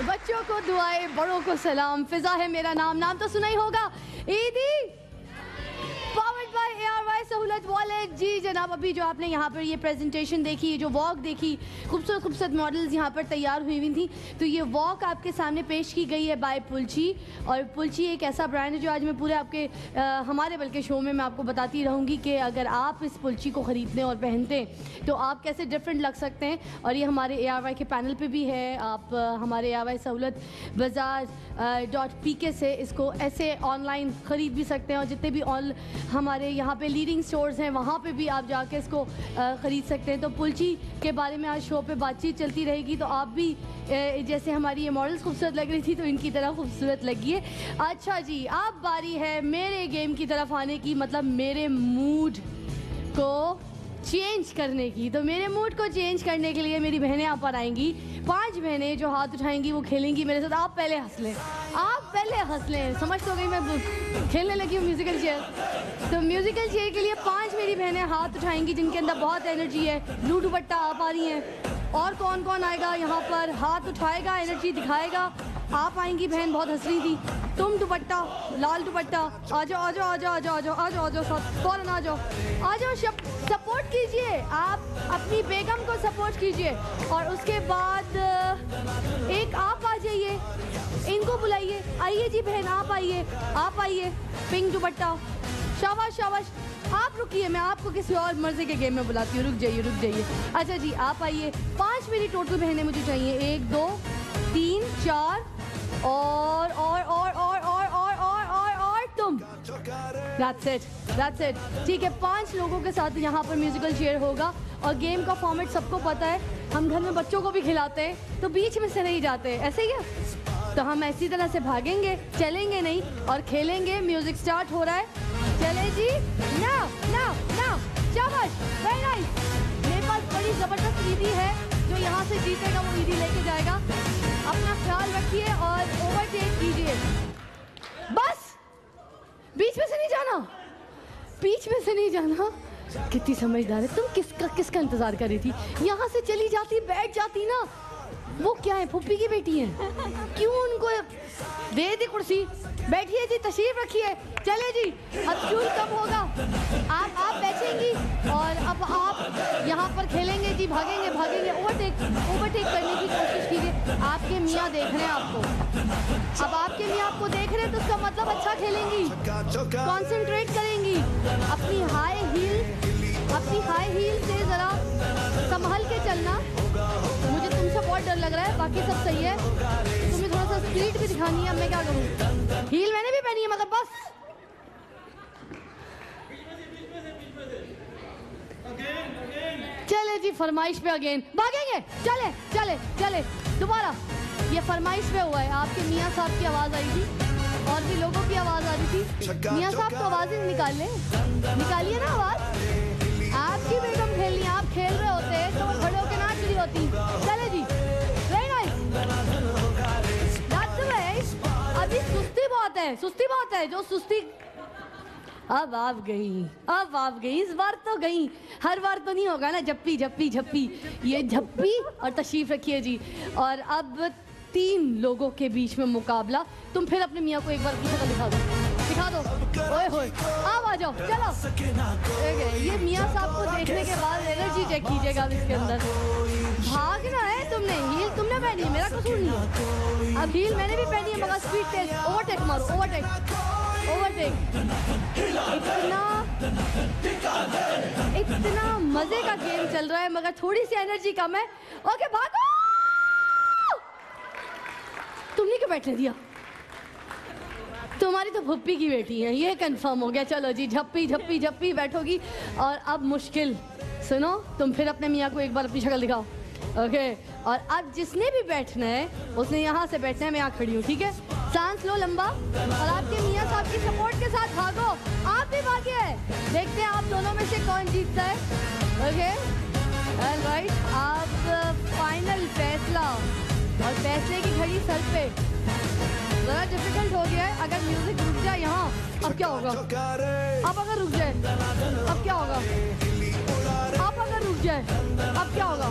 बच्चों को दुआएं, बड़ों को सलाम। फिजा है मेरा नाम, नाम तो सुना ही होगा, ईदी पावर्ड बाय ARY सहूलत वॉलेट। जी जनाब, अभी जो आपने यहाँ पर ये प्रेजेंटेशन देखी, जो वॉक देखी, खूबसूरत खूबसूरत मॉडल्स यहाँ पर तैयार हुई थी, तो ये वॉक आपके सामने पेश की गई है बाय पुलची। और पुलची एक ऐसा ब्रांड है जो आज मैं पूरे आपके हमारे बल्कि शो में मैं आपको बताती रहूँगी कि अगर आप इस पुलची को ख़रीदते और पहनते तो आप कैसे डिफरेंट लग सकते हैं। और ये हमारे ARY के पैनल पे भी है। आप हमारे ARY सहूलत bazaar.pk से इसको ऐसे ऑनलाइन ख़रीद भी सकते हैं, और जितने भी हमारे यहाँ पे लीडिंग स्टोर्स हैं वहाँ पे भी आप जाके इसको ख़रीद सकते हैं। तो पुलची के बारे में आज शो पे बातचीत चलती रहेगी, तो आप भी जैसे हमारी ये मॉडल्स खूबसूरत लग रही थी तो इनकी तरह खूबसूरत लगिए। अच्छा जी, अब बारी है मेरे गेम की तरफ आने की, मतलब मेरे मूड को चेंज करने की। तो मेरे मूड को चेंज करने के लिए मेरी बहनें आप पर आएंगी। 5 बहनें जो हाथ उठाएंगी वो खेलेंगी मेरे साथ। आप पहले हंस लें, आप पहले हंस लें। समझ तो गई मैं खेलने लगी हूँ म्यूज़िकल चेयर। तो म्यूज़िकल चेयर के लिए 5 मेरी बहनें हाथ उठाएंगी जिनके अंदर बहुत एनर्जी है। ब्लू दुपट्टा आप आ रही हैं। और कौन कौन आएगा यहाँ पर, हाथ उठाएगा, एनर्जी दिखाएगा। आप आएंगी बहन, बहुत हंस रही थी। तुम दुपट्टा, लाल दुपट्टा, आ जाओ आ जाओ आ जाओ आ जाओ आ जाओ आ जाओ आ जाओ, फौरन आ जाओ आ जाओ। सपोर्ट कीजिए, आप अपनी बेगम को सपोर्ट कीजिए। और उसके बाद एक आप आ जाइए, इनको बुलाइए। आइए जी बहन, आप आइए, आप आइए। पिंक दुपट्टा, शाबाश शाबाश। आप रुकिए, मैं आपको किसी और मर्जी के गेम में बुलाती हूँ। रुक जाइए रुक जाइए। अच्छा जी, आप आइए। 5 मेरी टोटल बहनें मुझे चाहिए। 1 2 3 4 और तुम। That's it। ठीक है, 5 लोगों के साथ यहाँ पर म्यूजिकल चेयर होगा। और गेम का फॉर्मेट सबको पता है, हम घर में बच्चों को भी खिलाते हैं तो बीच में से नहीं जाते, ऐसे ही है। तो हम ऐसी तरह से भागेंगे, चलेंगे नहीं और खेलेंगे। म्यूजिक स्टार्ट हो रहा है, चले जी। नाउ नाउ नाउ से जीतेगा वो ईदी लेके जाएगा। अपना ख्याल रखिए और ओवरटेक कीजिए। बस बीच में से नहीं जाना, बीच में से नहीं जाना। कितनी समझदार है तुम। किसका इंतजार कर रही थी? यहाँ से चली जाती, बैठ जाती ना। वो क्या है, फुप्पी की बेटी है, क्यों उनको दे दी कुर्सी? बैठिए जी, तशरीफ रखिए। चले जी, अब शूल कब होगा? आप बैठेंगी और अब आप यहाँ पर खेलेंगे जी, भागेंगे। ओवरटेक करने की कोशिश कीजिए। आपके मियाँ देख रहे हैं आपको। अब आपके मियाँ आपको देख रहे हैं तो उसका मतलब अच्छा खेलेंगी, कॉन्सेंट्रेट करेंगी। अपनी हाई हील से ज़रा संभल के चलना। मुझे तुमसे बहुत डर लग रहा है, बाकी सब सही है। तुम्हें थोड़ा सा स्पीड भी दिखानी है। अब मैं क्या करूँ? हील मैंने भी पहनी है मगर बस। चले जी, फरमाइश पे अगेन भागेंगे। चले दोबारा। ये फरमाइश पे हुआ है। आपके मियाँ साहब की आवाज़ आई थी और भी लोगों की आवाज़ आ रही थी। मियाँ साहब तो आवाज़ें निकालिए ना आवाज़। आपकी बेगम खेलनी, आप खेल रहे होते तो वो खड़े होकर नाच रही होती। चले जी, वेरी नाइस, दैट्स राइट। अभी सुस्ती बहुत है। जो सुस्ती अब आप गई, इस बार तो गई। हर बार तो नहीं होगा ना। झप्पी ये झप्पी। और तशरीफ रखिए जी। और अब 3 लोगों के बीच में मुकाबला। तुम फिर अपने मियाँ को एक बार की शक्ल दिखा दो। ओए होए, अब आ जाओ, चलो। ये मियाँ साहब को देखने के बाद एनर्जी चेक कीजिएगा अब इसके अंदर। भागना है तुमने, हील तुमने पहनी है, मेरा कसूर नहीं है। अब हील मैंने भी पहनी है मगर स्पीड तेज। ओवरटेक मारो, ओवरटेक। इतना मजे का गेम चल रहा है मगर थोड़ी सी एनर्जी कम है। ओके भागो। तुमने क्यों बैठने दिया? तुम्हारी तो फुप्पी की बेटी है, ये कंफर्म हो गया। चलो जी, झप्पी बैठोगी। और अब मुश्किल सुनो, तुम फिर अपने मियाँ को एक बार अपनी शक्ल दिखाओ। ओके, और अब जिसने भी बैठना है उसने यहाँ से बैठना है। मैं यहाँ खड़ी हूँ, ठीक है? सांस लो लंबा और आपके मियाँ साहब की सपोर्ट के साथ भागो। आप भी भागिए, देखते हैं आप दोनों में से कौन जीतता है। ओके राइट, आप फाइनल फैसला और फैसले की घड़ी सर पे। ज़रा डिफिकल्ट हो गया है। अगर म्यूजिक रुक जाए यहाँ, अब क्या होगा? अब अगर रुक जाए अब क्या होगा? अब अगर रुक जाए अब क्या होगा?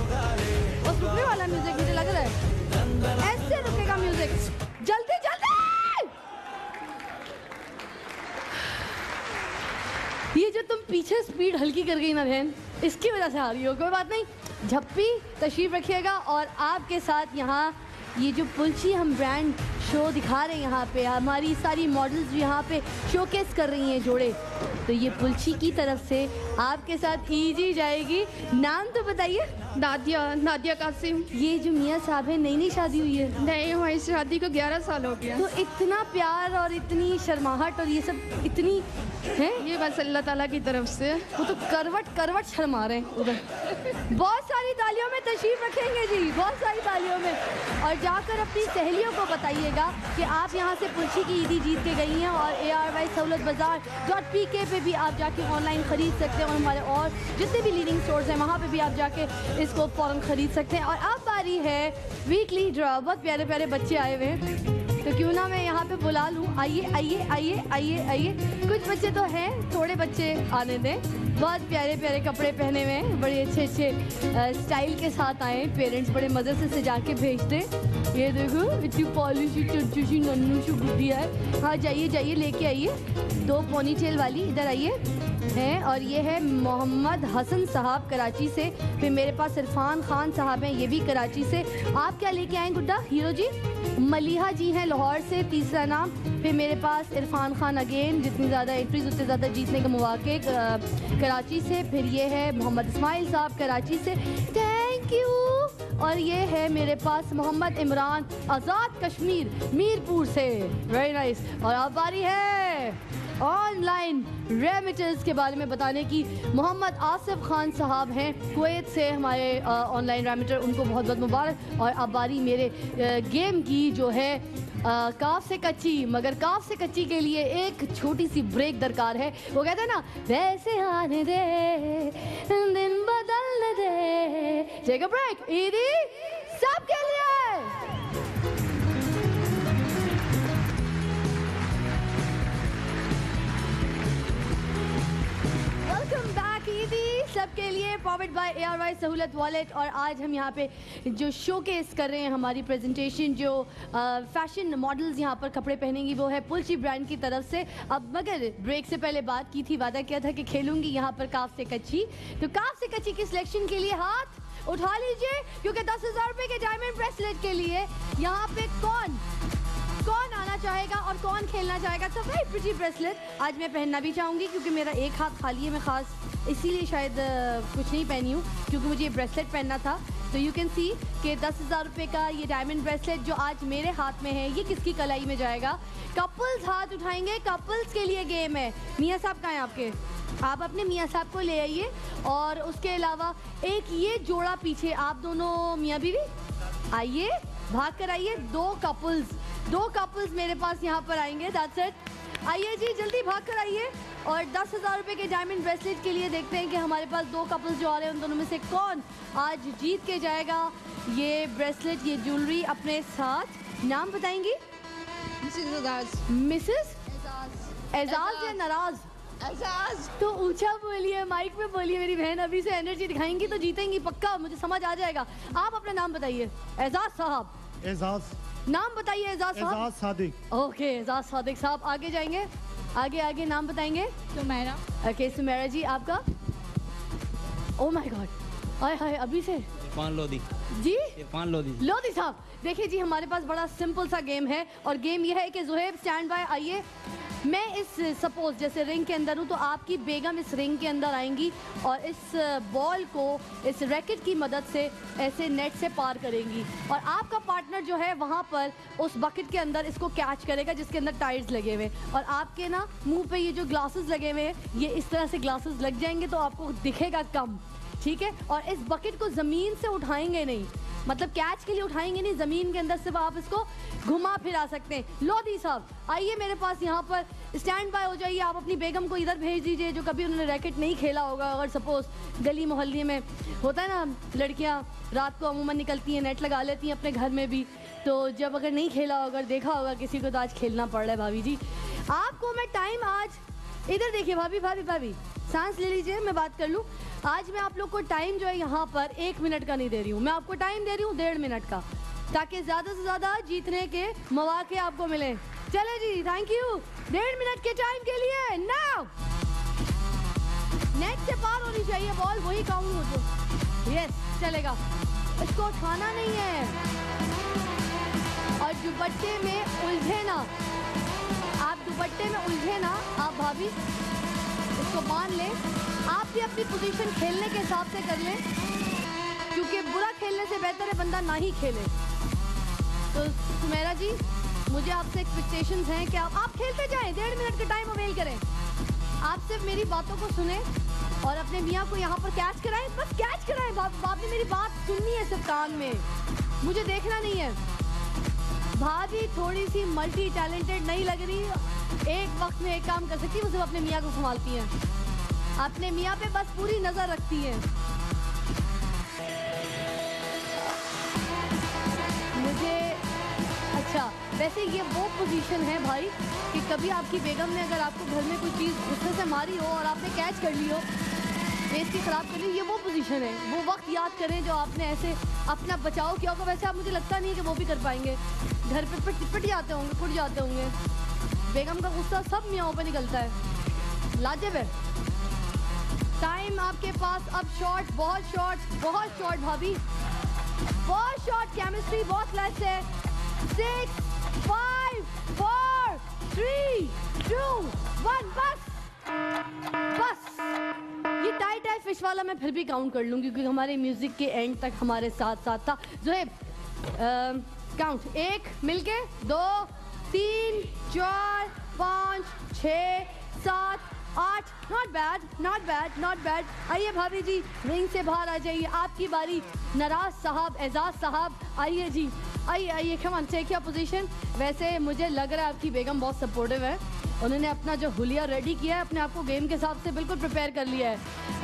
बस रुकने वाला म्यूजिक, मुझे लग रहा है ऐसे रुकेगा म्यूजिक। जल्दी ये जो तुम पीछे स्पीड हल्की कर गई ना बहन, इसकी वजह से आ रही हो। कोई बात नहीं, झप्पी तशरीफ रखिएगा। और आपके साथ यहाँ ये जो पुलची हम ब्रांड शो दिखा रहे हैं, यहाँ पे हमारी सारी मॉडल्स यहाँ पे शोकेस कर रही हैं जोड़े। तो ये पुलची की तरफ से आपके साथ ईजी जाएगी। नाम तो बताइए। नादिया कासिम। ये जो मियाँ साहब है, नई शादी हुई है? नहीं, हमारी शादी को 11 साल हो गया। तो इतना प्यार और इतनी शर्माहट और ये सब इतनी है, ये बस अल्लाह ताला की तरफ से। वो तो करवट शर्मा रहे हैं उधर। बहुत सारी तालियों में तशरीफ रखेंगे जी, बहुत सारी तालियों में। और जाकर अपनी सहेलियों को बताइएगा कि आप यहाँ से पुलची की ईदी जीत के गई हैं। और ARY सहूलत बाजार.pk पे भी आप जाके ऑनलाइन ख़रीद सकते हैं। और हमारे और जितने भी लीडिंग स्टोर्स हैं वहाँ पे भी आप जाके इसको फ़ौरन ख़रीद सकते हैं। और अब बारी है वीकली ड्रॉ। बहुत प्यारे प्यारे बच्चे आए हुए हैं, तो क्यों ना मैं यहाँ पे बुला लूँ। आइए। कुछ बच्चे तो हैं, थोड़े बच्चे आने दें। बहुत प्यारे प्यारे कपड़े पहने हुए हैं, बड़े अच्छे स्टाइल के साथ आए। पेरेंट्स बड़े मज़े से सजा के भेजते। ये देखो, इतनी पॉलिश चुच्चू सी नन्नू सी गुड्डिया है। हाँ जाइए लेके आइए। 2 पोनी टेल वाली इधर आइए हैं। और ये है मोहम्मद हसन साहब कराची से। फिर मेरे पास इरफान खान साहब हैं, ये भी कराची से। आप क्या लेके आए गुड्डा हीरो जी? मलिहा जी हैं लाहौर से, तीसरा नाम। फिर मेरे पास इरफान खान अगेन, जितनी ज़्यादा एंट्रीज उतने ज़्यादा जीतने के मौके, कराची से। फिर ये है मोहम्मद इस्माइल साहब कराची से, थैंक यू। और ये है मेरे पास मोहम्मद इमरान आज़ाद कश्मीर मीरपुर से, वेरी नाइस। और अब बारी है ऑनलाइन रेमिटेंस के बारे में बताने की। मोहम्मद आसिफ खान साहब हैं कुवैत से हमारे ऑनलाइन रेमिटर, उनको बहुत बहुत मुबारक। और अब बारी मेरे गेम की जो है काफ से कच्ची, मगर काफ से कच्ची के लिए एक छोटी सी ब्रेक दरकार है। वो कहते हैं ना, वैसे आने दे दिन बदलने दे। टेक अ ब्रेक ईदी। सबके लिए पॉवर्ड बाय ARY सहूलत वॉलेट। और आज हम यहाँ पे जो शोकेस कर रहे हैं हमारी प्रेजेंटेशन, जो फैशन मॉडल्स यहाँ पर कपड़े पहनेंगी वो है पुलची ब्रांड की तरफ से। अब मगर ब्रेक से पहले बात की थी, वादा किया था कि खेलूंगी यहाँ पर काफ से कच्ची, तो काफ से कच्ची की सिलेक्शन के लिए हाथ उठा लीजिए, क्योंकि 10,000 रुपए के डायमंड ब्रेसलेट के लिए यहाँ पे कौन आना चाहेगा और कौन खेलना चाहेगा। तो वेरी प्रिटी ब्रेसलेट आज मैं पहनना भी चाहूँगी, क्योंकि मेरा एक हाथ खाली है, मैं खास इसीलिए शायद कुछ नहीं पहनी हूँ, क्योंकि मुझे ये ब्रेसलेट पहनना था। तो यू कैन सी कि 10,000 रुपये का ये डायमंड ब्रेसलेट जो आज मेरे हाथ में है, ये किसकी कलाई में जाएगा। कपल्स हाथ उठाएंगे, कपल्स के लिए गेम है। मियाँ साहब कहाँ हैं आपके? आप अपने मियाँ साहब को ले आइए। और उसके अलावा एक ये जोड़ा पीछे, आप दोनों मियाँ बीवी आइए, भाग कर आइए। दो कपल्स मेरे पास यहाँ पर आएंगे। That's it. आइए जी, जल्दी भाग कर आइए। और 10,000 रुपये के डायमंड ब्रेसलेट के लिए देखते हैं कि हमारे पास दो कपल्स जो आ रहे हैं उन दोनों में से कौन आज जीत के जाएगा ये ब्रेसलेट, ये ज्वेलरी अपने साथ। नाम बताएंगी? मिसेस एजाज या नाराज? एजाज। तो ऊंचा बोलिए, माइक में बोलिए मेरी बहन, अभी से एनर्जी दिखाएंगी तो जीतेंगी पक्का, मुझे समझ आ जाएगा। आप अपना नाम बताइए। एजाज साहब। एजाज। नाम बताइए एजाज साहब। एजाज सादिक। ओके, एजाज सादिक साहब आगे जाएंगे। आगे नाम बताएंगे। सुमेरा। ओके, सुमेरा जी आपका? ओह माय गॉड, हाय हाय, अभी से इरफान लोधी जी। इरफान लोधी लोधी साहब, देखिए जी, हमारे पास बड़ा सिंपल सा गेम है और गेम यह है कि ज़ुहैब स्टैंड बाय। आइए, मैं इस सपोज जैसे रिंग के अंदर हूँ, तो आपकी बेगम इस रिंग के अंदर आएंगी और इस बॉल को इस रैकेट की मदद से ऐसे नेट से पार करेंगी, और आपका पार्टनर जो है वहाँ पर उस बकेट के अंदर इसको कैच करेगा जिसके अंदर टायर्स लगे हुए, और आपके ना मुंह पे ये जो ग्लासेस लगे हुए हैं, ये इस तरह से ग्लासेस लग जाएंगे तो आपको दिखेगा कम, ठीक है। और इस बकेट को ज़मीन से उठाएंगे नहीं, मतलब कैच के लिए उठाएंगे नहीं, ज़मीन के अंदर सिर्फ आप इसको घुमा फिरा सकते हैं। लोधी साहब आइए मेरे पास, यहाँ पर स्टैंड बाय हो जाइए। आप अपनी बेगम को इधर भेज दीजिए जो कभी उन्होंने रैकेट नहीं खेला होगा। अगर सपोज गली मोहल्ले में होता है ना, लड़कियाँ रात को अमूमन निकलती हैं, नेट लगा लेती हैं अपने घर में भी, तो जब अगर नहीं खेला होगा, देखा होगा किसी को, तो आज खेलना पड़ रहा है। भाभी जी आपको मैं टाइम आज, इधर देखिए भाभी, सांस ले लीजिए, मैं बात कर लूँ। आज मैं आप लोग को टाइम जो है यहाँ पर 1 मिनट का नहीं दे रही हूँ, मैं आपको टाइम दे रही हूँ 1.5 मिनट का, ताकि ज़्यादा से ज़्यादा जीतने के मौके आपको मिले। चले जी, थैंक यू। 1.5 मिनट के टाइम के लिए नाउ नेट से पार होनी चाहिए बॉल, वही काउंट हो जो। यस, चलेगा, इसको उठाना नहीं है। और दुपट्टे में उलझे ना आप, दुपट्टे में उलझे ना आप भाभी, इसको बांध लें। आप भी अपनी पोजीशन खेलने के हिसाब से कर लें, क्योंकि बुरा खेलने से बेहतर है बंदा ना ही खेले। तो सुमेरा जी, मुझे आपसे एक्सपेक्टेशंस हैं कि आप खेलते जाएं, 1.5 मिनट का टाइम अवेल करें। आप सिर्फ मेरी बातों को सुने और अपने मियाँ को यहाँ पर कैच कराएं, बस कैच कराएं। बाप ने मेरी बात सुननी है सिर्फ कान में, मुझे देखना नहीं है। भाभी थोड़ी सी मल्टी टैलेंटेड नहीं लग रही, एक वक्त में एक काम कर सकती है, वो सिर्फ अपने मियाँ को संभालती हैं, अपने मियाँ पे बस पूरी नज़र रखती हैं। मुझे अच्छा, वैसे ये वो पोजीशन है भाई कि कभी आपकी बेगम ने अगर आपको घर में कोई चीज़ गुस्से से मारी हो और आपने कैच कर ली हो, बेइज्जती खराब कर ली, ये वो पोजीशन है। वो वक्त याद करें जो आपने ऐसे अपना बचाव किया होगा। वैसे आप, मुझे लगता नहीं है कि वो भी कर पाएंगे, घर पे पिट जाते होंगे, फुट जाते होंगे। बेगम का गुस्सा सब मियाँओं पे निकलता है। लाजवाब है। टाइम आपके पास अब शॉर्ट, बहुत शॉर्ट भाभी, बहुत शॉर्ट, केमिस्ट्री बहुत लेस है। 6, 5, 4, 3, 2, 1, बस। ये टाइट है फिश वाला, मैं फिर भी काउंट कर लूँगी क्योंकि हमारे म्यूजिक के एंड तक हमारे साथ था। ज़ुहैब काउंट, 1 मिलके, 2, 3, 4, 5, 6, 7, 8। Not bad. आइए भाभी जी, रिंग से बाहर आ जाइए, आपकी बारी। नाराज साहब, एजाज साहब, आइए जी, आइए, come on, take your position. वैसे मुझे लग रहा है आपकी बेगम बहुत सपोर्टिव है, उन्होंने अपना जो हुलिया रेडी किया है, अपने आप को गेम के हिसाब से बिल्कुल प्रिपेयर कर लिया है।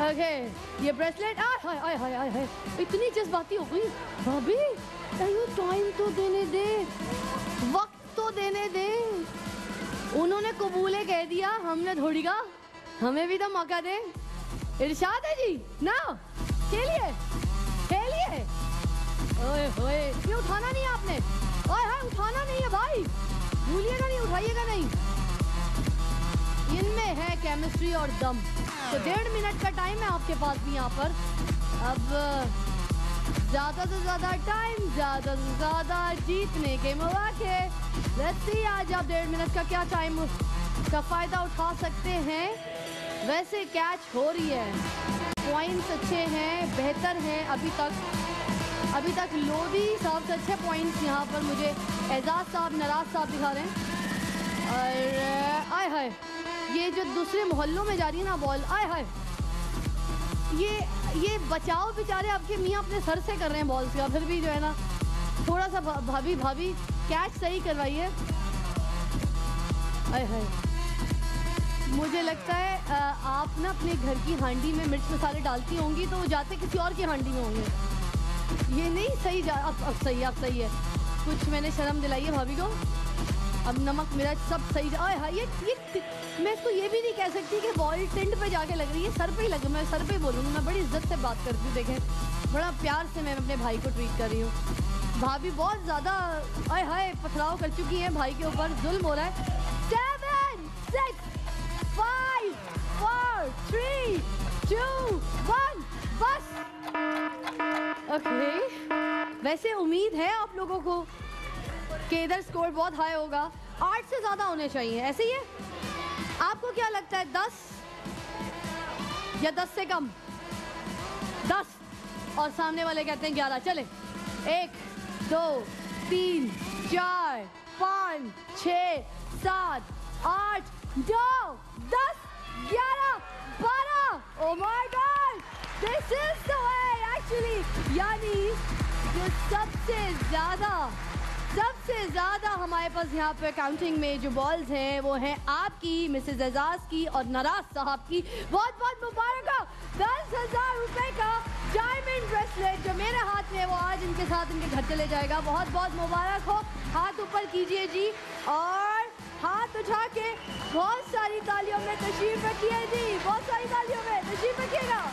ओके, ये ब्रेसलेट, आय इतनी जज्बाती हो गई भाभी, टाइम तो देने दे, वक्त तो देने दे। उन्होंने कबूले कह दिया, हमने थोड़ी का, हमें भी तो मौका दे। इरशाद है जी ना, खेलिए खेलिए। ओए होए, ये उठाना नहीं है आपने, ओए हाय उठाना नहीं है भाई, भूलिएगा नहीं, उठाइएगा नहीं। इनमें है केमिस्ट्री और दम। तो 1.5 मिनट का टाइम है आपके पास भी यहाँ पर। अब ज्यादा से ज्यादा टाइम, ज्यादा से ज्यादा जीतने के मौके। लेट्स सी आज आप 1.5 मिनट का क्या टाइम का फायदा उठा सकते हैं। वैसे कैच हो रही है, पॉइंट्स अच्छे हैं, बेहतर हैं अभी तक लोधी साहब से अच्छे पॉइंट्स यहाँ पर मुझे एजाज साहब, नराज साहब दिखा रहे हैं। और आय हाय, ये जो दूसरे मोहल्लों में जा रही है ना बॉल, आय हाय, ये बचाओ बेचारे आपके मियाँ अपने सर से कर रहे हैं बॉल का। फिर भी जो है ना थोड़ा सा भाभी कैच सही करवाइए। आय हाय, मुझे लगता है आप ना अपने घर की हांडी में मिर्च मसाले डालती होंगी तो वो जाते किसी और की हांडी में होंगे। ये नहीं सही अब सही है। कुछ मैंने शर्म दिलाई है भाभी को। अब नमक मिर्च सब सही हाँ, ये मैं इसको ये भी नहीं कह सकती कि बॉल टिंड पे जाके लग रही है, सर पे ही लगे। मैं सर पे ही बोलूँगी, मैं बड़ी इज्जत से बात करती हूँ। देखें बड़ा प्यार से मैं अपने भाई को ट्रीट कर रही हूँ। भाभी बहुत ज़्यादा आय हाय पथराव कर चुकी है, भाई के ऊपर जुल्म हो रहा है। 7 6 5 4 3 2 1 बस। ओके, वैसे उम्मीद है आप लोगों को कि इधर स्कोर बहुत हाई होगा, 8 से ज़्यादा होने चाहिए, ऐसे ही है? आपको क्या लगता है 10 या 10 से कम? 10 और सामने वाले कहते हैं 11। चले 1 2 3 4 5 6 7 8 9 10 11 12। Oh my God, this is the way actually. यानी जो सबसे ज़्यादा हमारे पास यहाँ पे काउंटिंग में जो बॉल्स हैं वो हैं आपकी, मिसेस एजाज की और नराज साहब की। बहुत बहुत मुबारक हो। 10,000 रुपए का डायमंड ब्रेसलेट जो मेरे हाथ में है वो आज इनके साथ इनके घर चले जाएगा। बहुत बहुत मुबारक हो। हाथ ऊपर कीजिए जी और हाथ उठा के बहुत सारी तालियों में तशरीफ रखिए जी, बहुत सारी तालियों में तशरीफ रखिएगा।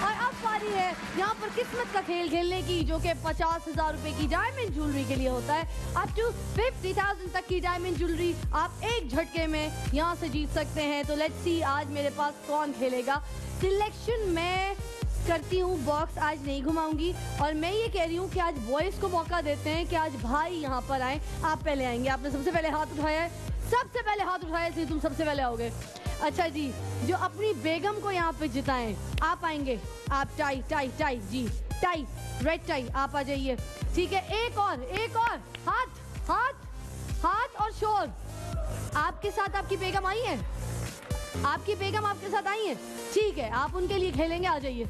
और अब पारी है यहाँ पर किस्मत का खेल खेलने की, जो कि 50,000 रुपए की डायमंड ज्वेलरी के लिए होता है। अप टू 50,000 तक की डायमंड ज्वेलरी आप एक झटके में यहाँ से जीत सकते हैं। तो लेट्स सी आज मेरे पास कौन खेलेगा। सिलेक्शन मैं करती हूँ, बॉक्स आज नहीं घुमाऊंगी। और मैं ये कह रही हूँ कि आज बॉयज को मौका देते हैं कि आज भाई यहाँ पर आए। आप पहले आएंगे, आपने सबसे पहले हाथ उठाया है, सबसे पहले हाथ उठाया, इसलिए तुम सबसे पहले आओगे। अच्छा जी, जो अपनी बेगम को यहाँ पे जिताएं आप आएंगे। आप टाई जी, टाई, रेड टाई, आप आ जाइए। ठीक है, एक और हाथ और शोर। आपके साथ आपकी बेगम आई है? आपकी बेगम आपके साथ आई है? ठीक है, आप उनके लिए खेलेंगे। आ जाइए,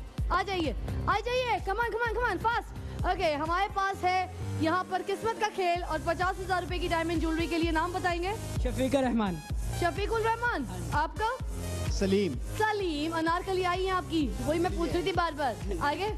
कमान फास्ट। ओके, हमारे पास है यहाँ पर किस्मत का खेल और 50,000 रुपए की डायमंड ज्वेलरी के लिए नाम बताएंगे। शफीकुल रहमान। आपका? सलीम। अनारकली आई है आपकी, वही मैं पूछ रही थी बार बार। आगे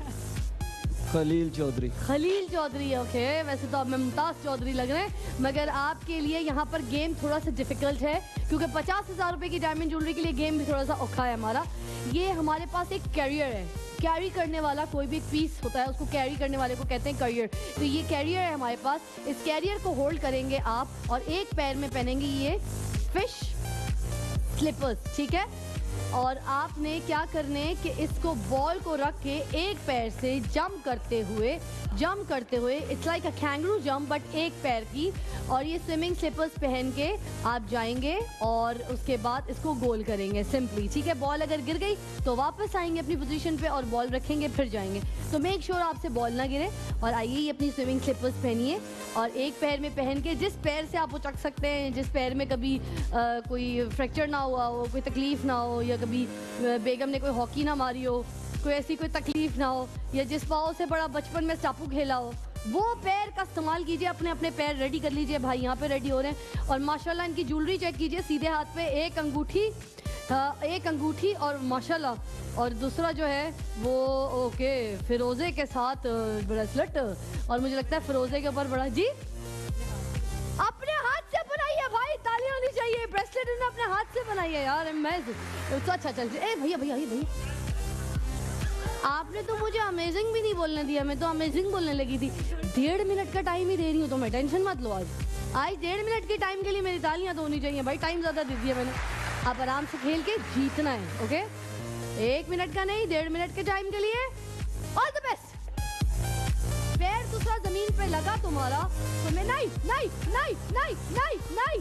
खलील चौधरी। ओके, वैसे तो आप मुमताज चौधरी लग रहे हैं, मगर आपके लिए यहाँ पर गेम थोड़ा सा डिफिकल्ट है क्योंकि 50,000 रुपए की डायमंड ज्वेलरी के लिए गेम भी थोड़ा सा औखा है हमारा। ये हमारे पास एक कैरियर है, कैरी करने वाला कोई भी पीस होता है उसको कैरी करने वाले को कहते हैं कैरियर। तो ये कैरियर है हमारे पास। इस कैरियर को होल्ड करेंगे आप और एक पैर में पहनेंगे ये फिश स्लीपर्स, ठीक है? और आपने क्या करने कि इसको बॉल को रख के एक पैर से जंप करते हुए it's like a kangaroo jump but एक पैर की, और ये स्विमिंग स्लिपर्स पहन के आप जाएंगे और उसके बाद इसको गोल करेंगे सिंपली, ठीक है? बॉल अगर गिर गई तो वापस आएंगे अपनी पोजीशन पे और बॉल रखेंगे, फिर जाएंगे। तो मेक श्योर आपसे बॉल ना गिरे। और आइए ये अपनी स्विमिंग स्लिपर्स पहनिए और एक पैर में पहन के जिस पैर से आप उचक सकते हैं, जिस पैर में कभी कोई फ्रैक्चर ना हुआ हो, कोई तकलीफ ना हो, या कभी बेगम ने कोई हॉकी ना मारी हो, कोई ऐसी कोई तकलीफ ना हो, या जिस पाँव से बड़ा बचपन में स्टापू खेला हो, वो पैर का इस्तेमाल कीजिए। अपने अपने पैर रेडी कर लीजिए। भाई यहाँ पे रेडी हो रहे हैं और माशाल्लाह इनकी ज्वेलरी चेक कीजिए। सीधे हाथ पे एक अंगूठी और माशाल्लाह, और दूसरा जो है वो ओके फिरोजे के साथ ब्रेसलेट, और मुझे लगता है फिरोजे के ऊपर बड़ा जी अपने हाथ से बनाइए भाई, तालियां होनी चाहिए। चाहिए, ब्रेसलेट इन्होंने अपने हाथ से बनाई है यार, अमेजिंग। तो अच्छा चल, ए भैया भैया ये भैया, आपने तो मुझे अमेजिंग भी नहीं बोलने दिया, मैं तो अमेजिंग बोलने लगी थी। 1.5 मिनट का टाइम ही दे रही हूँ तो मैं, टेंशन मत लो। आज 1.5 मिनट के टाइम के लिए मेरी तालियां तो होनी चाहिए भाई, टाइम ज़्यादा दे दिया मैंने। आप आराम से खेल के जीतना है, ओके? 1 मिनट का नहीं, 1.5 मिनट के टाइम के लिए। All the best. पैर दूसरा जमीन पे लगा तुम्हारा तो मैं नहीं नहीं नहीं नहीं नहीं नहीं,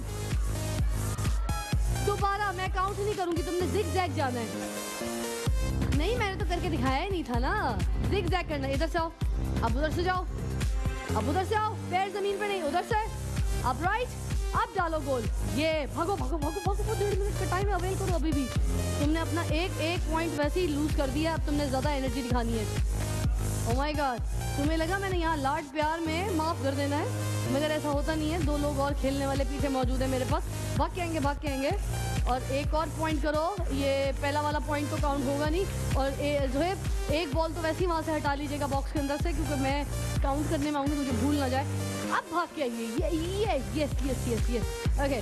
दोबारा मैं काउंट नहीं करूंगी, तुमने जिग जैग जाना है। नहीं मैंने तो करके दिखाया ही नहीं था ना, जिग जैग करना। इधर से आओ, अब उधर से जाओ, अब उधर से आओ, पैर जमीन पे नहीं, उधर से अब राइट, अब डालो गोल। ये भागो भागो भागो भागो, 1.5 मिनट का टाइम अवेल करो अभी भी। तुमने अपना एक पॉइंट वैसे ही लूज कर दिया, अब तुमने ज्यादा एनर्जी दिखानी है। ओह माय गॉड, तुम्हें लगा मैंने यहाँ लाड प्यार में माफ कर देना है, मगर ऐसा होता नहीं है। 2 लोग और खेलने वाले पीछे मौजूद है मेरे पास, भाग के आएंगे भाग के आएंगे। और एक और पॉइंट करो, ये पहला वाला पॉइंट तो काउंट होगा नहीं। और जो है एक बॉल तो वैसे ही वहाँ से हटा लीजिएगा बॉक्स के अंदर से, क्योंकि मैं काउंट करने में आऊँगी, मुझे भूल ना जाए। अब भाग के आइए, ये yes yes yes yes, okay.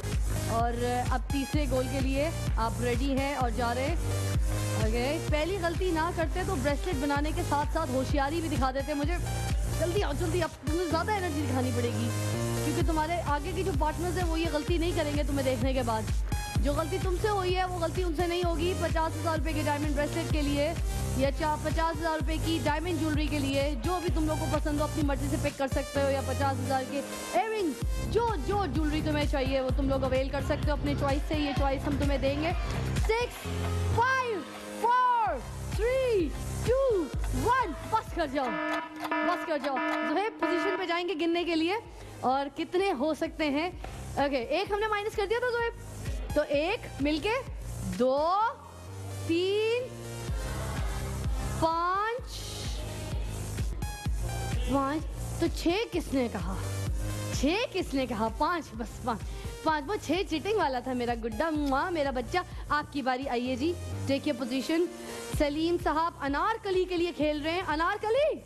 और अब तीसरे गोल के लिए आप रेडी हैं और जा रहे हैं, ओके। पहली गलती ना करते तो ब्रेसलेट बनाने के साथ साथ होशियारी भी दिखा देते मुझे। जल्दी आओ जल्दी, अब तुम्हें ज़्यादा एनर्जी दिखानी पड़ेगी, क्योंकि तुम्हारे आगे के जो पार्टनर्स हैं वो ये गलती नहीं करेंगे तुम्हें देखने के बाद। जो गलती तुमसे हुई है वो गलती उनसे नहीं होगी। 50,000 रुपये के डायमंड ब्रेसलेट के लिए या 50,000 रुपये की डायमंड ज्वेलरी के लिए, जो भी तुम लोग को पसंद हो अपनी मर्जी से पिक कर सकते हो, या 50,000 के इयररिंग्स, जो ज्वेलरी तुम्हें चाहिए वो तुम लोग अवेल कर सकते हो अपने चॉइस से। ये चॉइस हम तुम्हें देंगे। 6 5 4 3 2 1, बस कर जाओ, बस कर जाओ। जो है पोजीशन पे जाएंगे गिनने के लिए, और कितने हो सकते हैं। ओके, एक हमने माइनस कर दिया था जो है, तो 1 मिलके 2 3 5 5, तो 6 किसने कहा? 6 किसने कहा? 5, बस 5। वो 6 चीटिंग वाला था मेरा गुड्डा, मेरा बच्चा। आपकी बारी, आइए जी, टेक योर पोजीशन। सलीम साहब अनारकली के लिए खेल रहे हैं। अनारकली,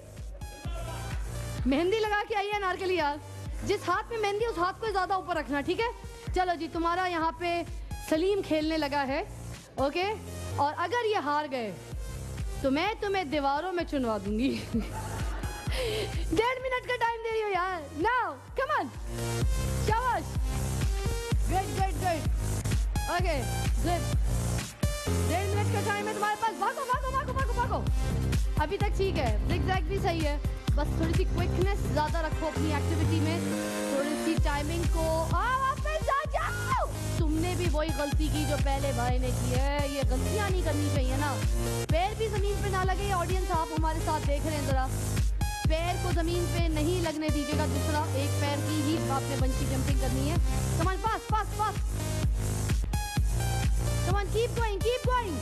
मेहंदी लगा के आइए अनारकली यार। जिस हाथ में मेहंदी उस हाथ को ज्यादा ऊपर रखना, ठीक है? चलो जी, तुम्हारा यहाँ पे सलीम खेलने लगा है, ओके। और अगर ये हार गए तो मैं तुम्हें दीवारों में चुनवा दूंगी। 1.5 मिनट का टाइम दे रही हो यार। नाउ कम ऑन, शाबाश, good good good, okay good. 1.5 minute का टाइम है तुम्हारे पास, भागो भागो भागो भागो भागो। अभी तक ठीक है, जिगजैग भी सही है, बस थोड़ी सी क्विकनेस ज्यादा रखो अपनी एक्टिविटी में, थोड़ी सी टाइमिंग को। वापस आ जाओ। तुमने भी वही गलती की जो पहले भाई ने की है, ये गलतियां नहीं करनी चाहिए ना। पैर भी जमीन पे ना लगे। ऑडियंस आप हमारे साथ देख रहे हैं, जरा पैर को जमीन पे नहीं लगने दीजिएगा। दूसरा एक पैर की ही आपने बंची जंपिंग करनी है। Come on, fast fast fast, come on, keep going keep going.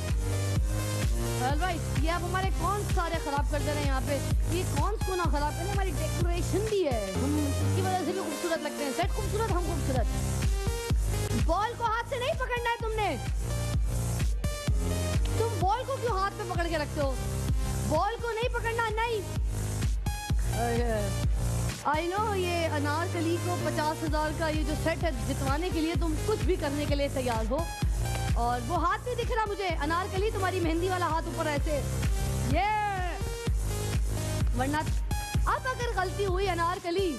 Alright, ये आप हमारे कॉन्स सारे खराब कर दे रहे हैं यहाँ पे। ये कॉन्स को ना खराब करें, हमारी डेकोरेशन भी है, हम इसकी वजह से भी खूबसूरत लगते हैं। सेट खूबसूरत, हम खूबसूरत। बॉल को हाथ से नहीं पकड़ना है तुमने। तुम बॉल को क्यों हाथ पे पकड़ के रखते हो? बॉल को नहीं पकड़ना, नहीं। आई नो, ये अनारकली को 50,000 का ये जो सेट है जितवाने के लिए तुम कुछ भी करने के लिए तैयार हो। और वो हाथ नहीं दिख रहा मुझे, अनारकली, तुम्हारी मेहंदी वाला हाथ ऊपर ऐसे, ये। वरना अब अगर गलती हुई अनारकली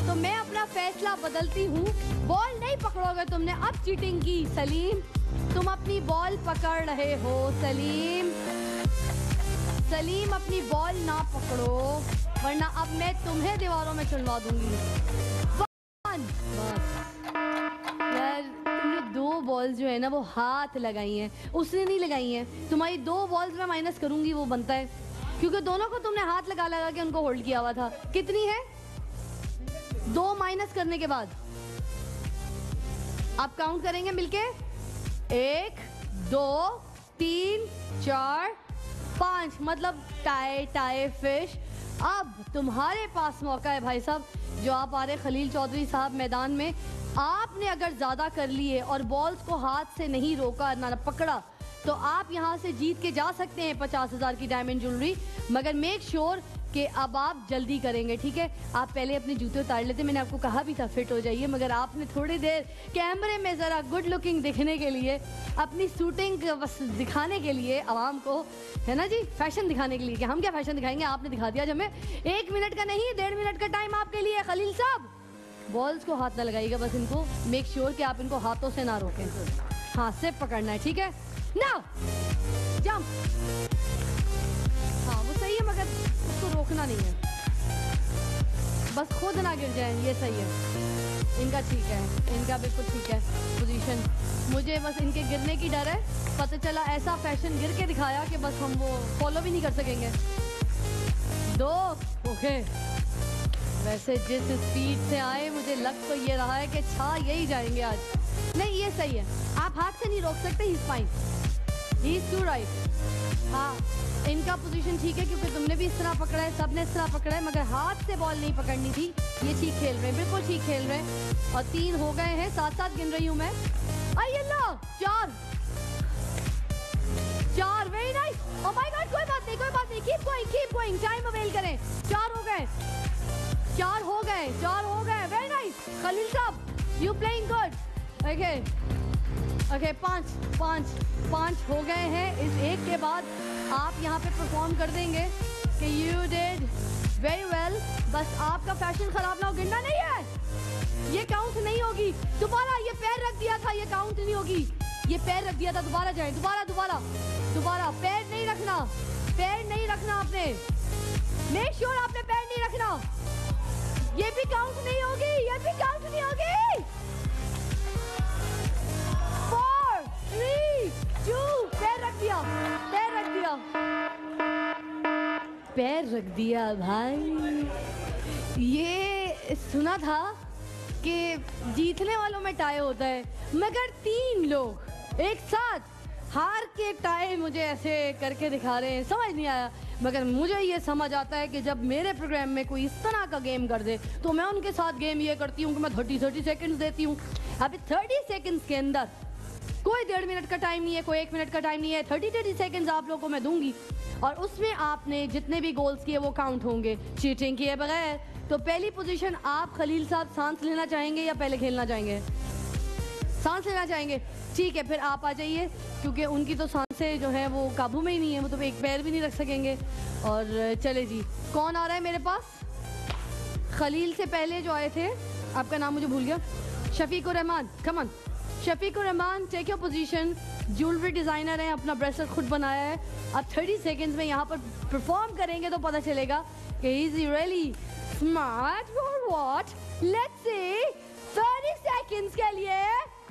तो मैं अपना फैसला बदलती हूँ। बॉल नहीं पकड़ोगे तुमने, अब चीटिंग की। सलीम, तुम अपनी बॉल पकड़ रहे हो। सलीम, सलीम अपनी बॉल ना पकड़ो, वरना अब मैं तुम्हें दीवारों में चुनवा दूंगी। यार तुमने 2 बॉल्स जो है ना वो हाथ लगाई हैं, उसने नहीं लगाई हैं। तुम्हारी 2 बॉल्स मैं माइनस करूंगी, वो बनता है, क्योंकि दोनों को तुमने हाथ लगा लगा के उनको होल्ड किया हुआ था। कितनी है? 2 माइनस करने के बाद आप काउंट करेंगे मिलके। 1 2 3 4 5, मतलब टाई टाई फिश। अब तुम्हारे पास मौका है भाई साहब, जो आप आ रहे खलील चौधरी साहब मैदान में। आपने अगर ज़्यादा कर लिए और बॉल्स को हाथ से नहीं रोका, ना पकड़ा, तो आप यहाँ से जीत के जा सकते हैं 50,000 की डायमंड ज्वेलरी। मगर मेक श्योर कि अब आप जल्दी करेंगे, ठीक है? आप पहले अपने जूते उतार लेते, मैंने आपको कहा भी था फिट हो जाइए, मगर आपने थोड़ी देर कैमरे में ज़रा गुड लुकिंग दिखने के लिए, अपनी शूटिंग बस दिखाने के लिए आवाम को, है ना जी, फैशन दिखाने के लिए कि हम क्या फैशन दिखाएंगे, आपने दिखा दिया। जब मैं 1 मिनट का नहीं 1.5 मिनट का टाइम आपके लिए। खलील साहब बॉल्स को हाथ ना लगाइएगा, बस इनको मेक श्योर कि आप इनको हाथों से ना रोकें, हाथ से पकड़ना है, ठीक है? Now jump. हाँ वो सही है मगर उसको रोकना नहीं है, बस खुद ना गिर जाए, ये सही है। इनका ठीक है, इनका बिल्कुल ठीक है पोजीशन। मुझे बस इनके गिरने की डर है, पता चला ऐसा फैशन गिर के दिखाया कि बस हम वो फॉलो भी नहीं कर सकेंगे। 2 ओके। वैसे जिस स्पीड से आए मुझे लग तो ये रहा है कि छा यही जाएंगे आज। नहीं ये सही है, आप हाथ से नहीं रोक सकते, he is fine, he is too right. हाँ इनका पोजीशन ठीक है क्योंकि तुमने भी इस तरह पकड़ा है, सबने इस तरह पकड़ा है, मगर हाथ से बॉल नहीं पकड़नी थी। ये ठीक खेल रहे हैं, बिल्कुल ठीक खेल रहे हैं। और 3 हो गए हैं, 7-7 गिन रही हूँ मैं। आइए लो 4 very nice. Oh my God, कोई बात नहीं, कोई बात नहीं, कीप गोइंग, टाइम अवेल करें। 4 हो गए, 4 हो गए, 4 हो गए, वेरी नाइस। खलील साहब you playing good. Okay okay 5 हो गए हैं। इस एक के बाद आप यहाँ पे परफॉर्म कर देंगे कि यू डिड वेरी वेल। बस आपका फैशन खराब ना हो, गिरना नहीं है, ये काउंट नहीं होगी। दोबारा ये पैर रख दिया था, ये काउंट नहीं होगी, ये पैर रख दिया था, दोबारा जाए, दोबारा पैर नहीं रखना, पैर नहीं रखना आपने, मेक श्योर आपने पैर नहीं रखना, ये भी काउंट नहीं होगी, ये भी काउंट नहीं होगी। 4 3 2 पैर रख दिया, पैर रख दिया, पैर रख दिया भाई। ये सुना था कि जीतने वालों में टाई होता है, मगर 3 लोग एक साथ हार के टाई मुझे ऐसे करके दिखा रहे हैं, समझ नहीं आया। मगर मुझे ये समझ आता है कि जब मेरे प्रोग्राम में कोई इस तरह का गेम कर दे तो मैं उनके साथ गेम ये करती हूँ कि मैं 30 सेकंड्स देती हूँ। अभी 30 सेकंड्स के अंदर कोई 1.5 मिनट का टाइम नहीं है, कोई 1 मिनट का टाइम नहीं है, 30 सेकंड्स आप लोगों को मैं दूंगी और उसमें आपने जितने भी गोल्स किए वो काउंट होंगे चीटिंग किए बगैर। तो पहली पोजीशन आप खलील साहब सांस लेना चाहेंगे या पहले खेलना चाहेंगे? सांस लेना चाहेंगे, ठीक है, फिर आप आ जाइए क्योंकि उनकी तो सांसें जो है वो काबू में ही नहीं है, वो तो एक पैर भी नहीं रख सकेंगे। और चले जी, कौन आ रहा है मेरे पास? खलील से पहले जो आए थे, आपका नाम मुझे भूल गया, Shafiqur Rahman, come on Shafiqur Rahman, take your position. Jewellery designer हैं, अपना ब्रेसलेट खुद बनाया है। अब 30 सेकंड्स में यहाँ पर परफॉर्म करेंगे तो पता चलेगा कि इज ही रियली स्मार्ट और व्हाट। लेट्स सी 30 सेकंड्स के लिए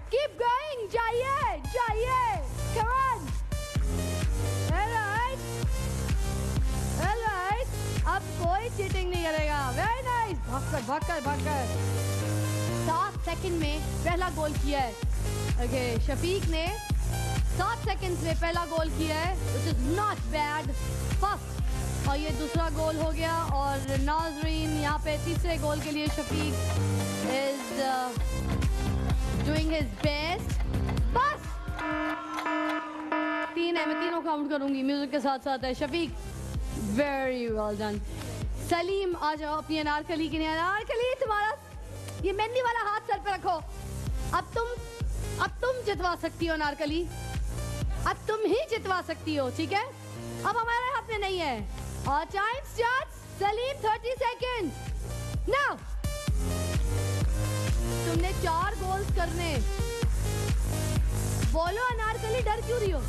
कीप गोइंग, जाइए जाइए, कम ऑन, ऑलराइट ऑलराइट। अब कोई चीटिंग नहीं करेगा, वेरी नाइस, भागकर 7 सेकंड में पहला गोल किया है। ओके शफीक ने 7 सेकंड्स में पहला गोल किया है, which is not bad, first, और ये दूसरा गोल हो गया। और नाजरीन यहाँ पे तीसरे गोल के लिए Shafiq is doing his best। बस 3 है, मैं तीनों काउंट करूंगी म्यूजिक के साथ साथ है। Shafiq very well done. Salim आ जाओ अपनी अनारकली के लिए। अनारकली तुम्हारा ये मेहंदी वाला हाथ सर पे रखो। अब तुम जितवा सकती हो अनारकली, अब तुम ही जितवा सकती हो, ठीक है? अब हमारे हाथ में नहीं है। और time starts, Salim 30 seconds now. तुमने 4 गोल्स करने, बोलो अनारकली, डर क्यों रही हो?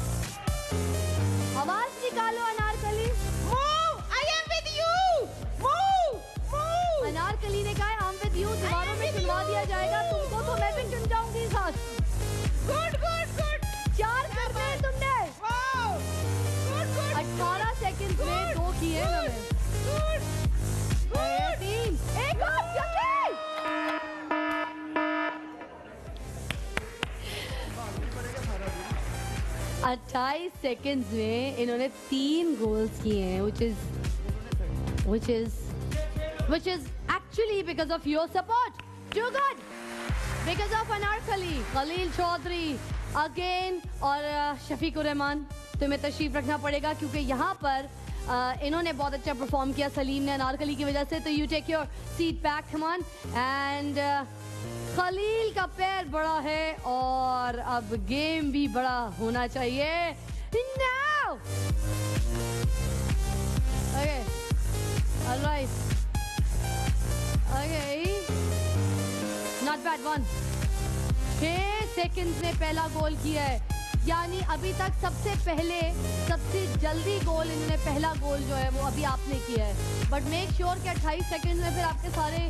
आवाज निकालो Anarkali. Move, I am with you, move move. Anarkali ने कहा आई एम विद यू, दीवारों में चुनवा दिया जाएगा तुमको, तो मैं भी चुन जाऊंगी साथ। गुड 4 करने हैं तुमने। 18 सेकंड में 2 किए मैंने। 3 एक और जल्दी। 28 सेकंड्स में इन्होंने 3 गोल्स किए हैं, which is actually because of your support. Too good. Because of Anarkali, Khalil Chaudhary again और शफीकुर रहमान, तुम्हें तशरीफ रखना पड़ेगा क्योंकि यहाँ पर इन्होंने बहुत अच्छा परफॉर्म किया, सलीम ने अनारकली की वजह से। तो you take your seat back, come on. And Khalil का पैर बड़ा है और अब गेम भी बड़ा होना चाहिए। Now! Okay. All right. Okay. Not bad one. 6 seconds में पहला गोल किया है, यानी अभी तक सबसे पहले सबसे जल्दी गोल इन्होंने, पहला गोल जो है वो अभी आपने किया है। बट मेक श्योर कि 28 सेकंड में फिर आपके सारे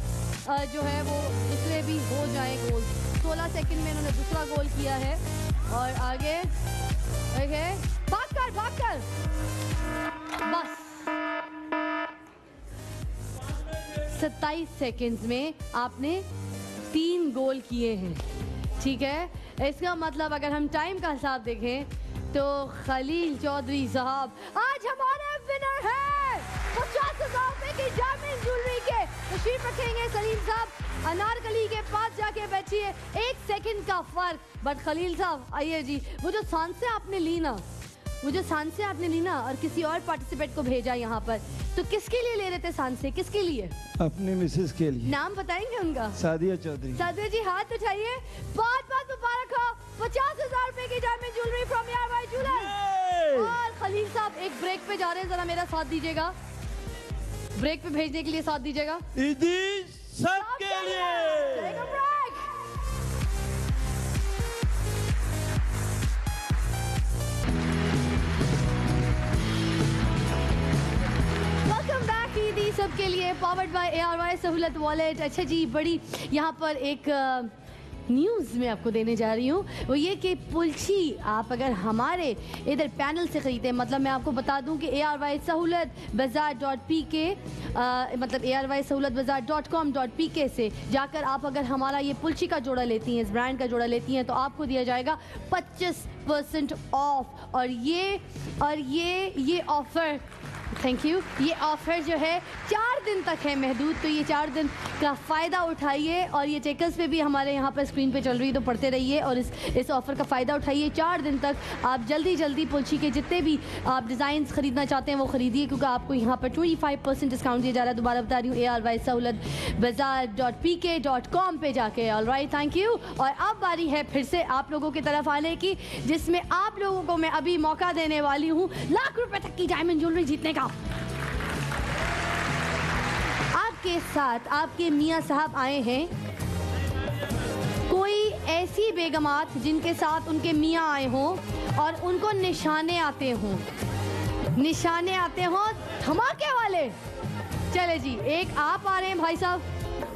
जो है वो दूसरे भी हो जाए गोल। 16 सेकंड में इन्होंने दूसरा गोल किया है। और आगे भाग कर बस 27 सेकंड्स में आपने 3 गोल किए हैं, ठीक है। इसका मतलब अगर हम टाइम का हिसाब देखें तो खलील चौधरी साहब आज हमारे विनर हैं 50,000 रुपए की डायमंड ज्वेलरी के। तशरीफ रखेंगे सलीम साहब, अनारकली के पास जाके बैठिए, 1 सेकंड का फर्क। बट खलील साहब आइए जी, वो जो सांसें आपने ली ना, और किसी और पार्टिसिपेंट को भेजा यहाँ पर, तो किसके लिए ले रहे थे सांसें, किसके लिए? अपने मिसेस के लिए। नाम बताएंगे उनका? सादिया चौधरी। सादिया जी हाथ उठाइए, बहुत मुबारक हो, 50,000 रुपए की diamond jewellery from ARY jewellers. और खलील साहब एक ब्रेक पे जा रहे हैं, जरा मेरा साथ दीजिएगा, ब्रेक पे भेजने के लिए साथ दीजिएगा सबके लिए। सबके लिए पावर्ड बाय ARY सहूलत वॉलेट। अच्छा जी, बड़ी यहाँ पर एक न्यूज़ मैं आपको देने जा रही हूँ, वो ये कि पुलची आप अगर हमारे इधर पैनल से ख़रीदते हैं, मतलब मैं आपको बता दूँ कि ARY सहूलत bazaar.pk मतलब ARY सहूलत bazaar.com.pk से जाकर आप अगर हमारा ये पुलची का जोड़ा लेती हैं, इस ब्रांड का जोड़ा लेती हैं, तो आपको दिया जाएगा 25% ऑफ। और ये ऑफ़र, थैंक यू, ये ऑफ़र जो है 4 दिन तक है महदूद, तो ये 4 दिन का फ़ायदा उठाइए। और ये चेकर्स पे भी हमारे यहाँ पर स्क्रीन पे चल रही है, तो पढ़ते रहिए और इस ऑफ़र का फ़ायदा उठाइए। 4 दिन तक आप जल्दी पुलची के जितने भी आप डिज़ाइंस ख़रीदना चाहते हैं वो ख़रीदिए, क्योंकि आपको यहाँ पर 25% डिस्काउंट दिया जा रहा है। दोबारा बता रही हूँ, ARY सहूलत bazaar.pk.com पे जाके। All right, thank you. और अब बारी है फिर से आप लोगों की तरफ आने की, जिसमें आप लोगों को मैं अभी मौका देने वाली हूँ लाख रुपए तक की डायमंड ज्वेलरी जीतने का। आपके साथ आपके मियाँ साहब आए हैं, कोई ऐसी बेगमात जिनके साथ उनके मियाँ आए हों और उनको निशाने आते हों धमाके वाले। चले जी, एक आप आ रहे हैं भाई साहब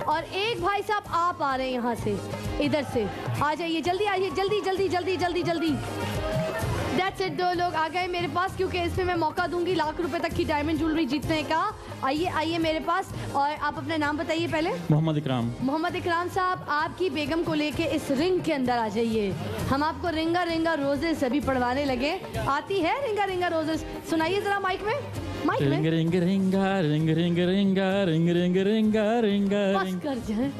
और एक भाई साहब आप आ रहे हैं यहाँ से, इधर से आ जाइए, जल्दी आइए, जल्दी। That's it, 2 लोग आ गए मेरे पास, क्योंकि इसमें मैं मौका दूंगी लाख रुपए तक की डायमंड ज्वेलरी जीतने का। आइए मेरे पास, और आप अपना नाम बताइए पहले। मोहम्मद इकराम साहब, आपकी बेगम को लेके इस रिंग के अंदर आ जाइए। हम आपको रिंगा रोजेस अभी पढ़वाने लगे। आती है रिंगा रोजेस? सुनाइए जरा माइक में। बस कर जाए,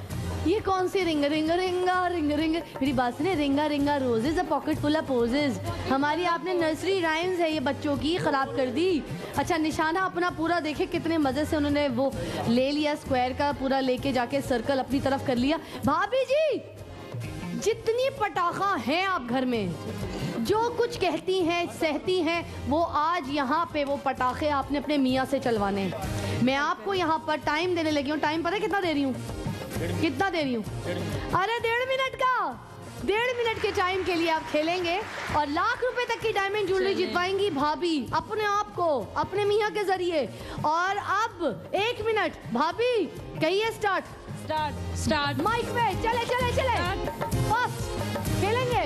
ये कौन सी रिंग? मेरी बात सुने, ring a roses a pocket full of posies. हमारी आपने नर्सरी राइम्स है ये बच्चों की खराब कर दी। अच्छा, निशाना अपना पूरा देखे, कितने मजे से उन्होंने वो ले लिया, स्क्वायर का पूरा लेके जाके सर्कल अपनी तरफ कर लिया। भाभी जी, जितनी पटाखा हैं आप घर में, जो कुछ कहती हैं सहती हैं, वो आज यहाँ पे वो पटाखे आपने अपने मियाँ से चलवाने। मैं आपको यहाँ पर टाइम देने लगी हूँ। टाइम पता है कितना दे रही हूँ? अरे 1.5 मिनट का, 1.5 मिनट के टाइम के लिए आप खेलेंगे और लाख रुपए तक की डायमंड ज्वेलरी जितवाएंगी भाभी अपने आप को, अपने मियाँ के जरिए। और अब 1 मिनट, भाभी कहिए स्टार्ट माइक में। चले बस खेलेंगे।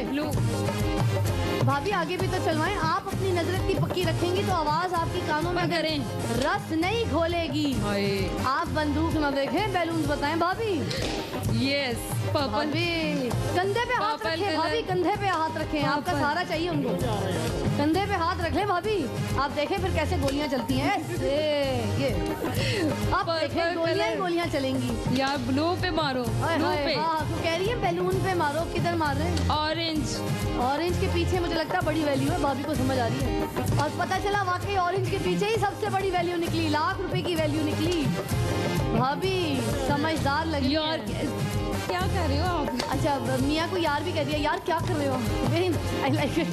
भाभी आगे भी तो चलवाएं, आप अपनी नजर इतनी पक्की रखेंगी तो आवाज आपकी कानों में करें रस नहीं घोलेगी। आप बंदूक न देखें, बैलून बताएं भाभी। यस, भाभी कंधे पे हाथ रखें, भाभी कंधे पे हाथ रखें, आपका सहारा चाहिए उनको। कंधे पे हाथ रख ले भाभी, आप देखें फिर कैसे गोलियां चलती हैं। ये ये। अब देखें गोलियां चलेंगी यार। ब्लू पे मारो, ब्लू पे। हाँ तो कह रही है बैलून पे मारो। किधर मार रहे हैं? ऑरेंज। ऑरेंज के पीछे मुझे लगता है बड़ी वैल्यू है, भाभी को समझ आ रही है। और पता चला वाकई ऑरेंज के पीछे ही सबसे बड़ी वैल्यू निकली, ₹1,00,000 की वैल्यू निकली। भाभी समझदार लगी यार क्या कर रहे हो आप? अच्छा मियाँ को यार भी कह दिया। यार क्या कर रहे हो? I like it.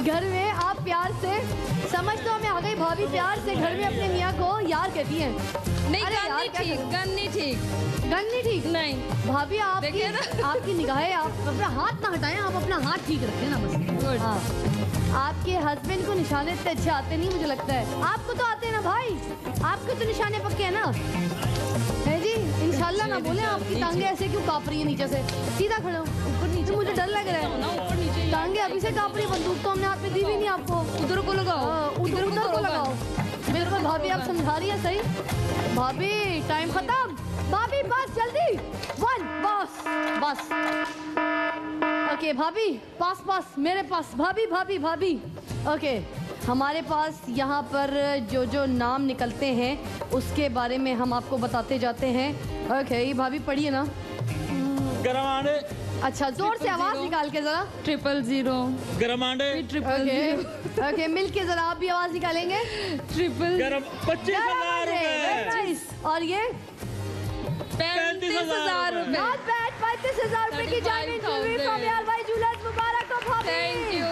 घर में आप प्यार से, समझ तो हमें आ गई, भाभी प्यार से घर में अपने मियाँ को यार कहती हैं। नहीं, अरे गन नहीं ठीक, गन नहीं ठीक, गन नहीं ठीक। नहीं भाभी आपकी निगाहें, आप अपना हाथ ना हटाएं, आप अपना हाथ ठीक रखें ना बस। हाँ आपके हस्बैंड को निशाने इतने अच्छे आते नहीं मुझे लगता है। आपको तो आते हैं ना भाई, आपके तो निशाने पक्के हैं ना, है जी? इंशाल्लाह ना बोले। आपकी टांगे ऐसे क्यों कांप रही है नीचे से? सीधा खड़े हो। ऊपर नीचे मुझे डर लग रहा है। ऊपर नीचे टांगे अभी से कांप रही है। बंदूक तो हमने हाथ में दी भी नहीं आपको। उधर को लगाओ, उधर को लगाओ। बिल्कुल भाभी आप समझा रही है सही। भाभी टाइम खत्म। भाभी बस जल्दी। 1 बस। ओके भाभी पास मेरे पास। भाभी ओके। हमारे पास यहाँ पर जो नाम निकलते हैं उसके बारे में हम आपको बताते जाते हैं। ओके भाभी पढ़िए ना। गरमांडे। अच्छा जोर से आवाज निकाल के जरा। 000 गरमांडे। 000 ओके मिल के जरा आप भी आवाज निकालेंगे। 25,000 रुपए। और ये 35,000 रुपए। Not bad. 35,000 रुपए की डायमंड ज्वेलरी फ्रॉम यार भाई ज्वेलर्स। मुबारक हो भाभी। Thank you.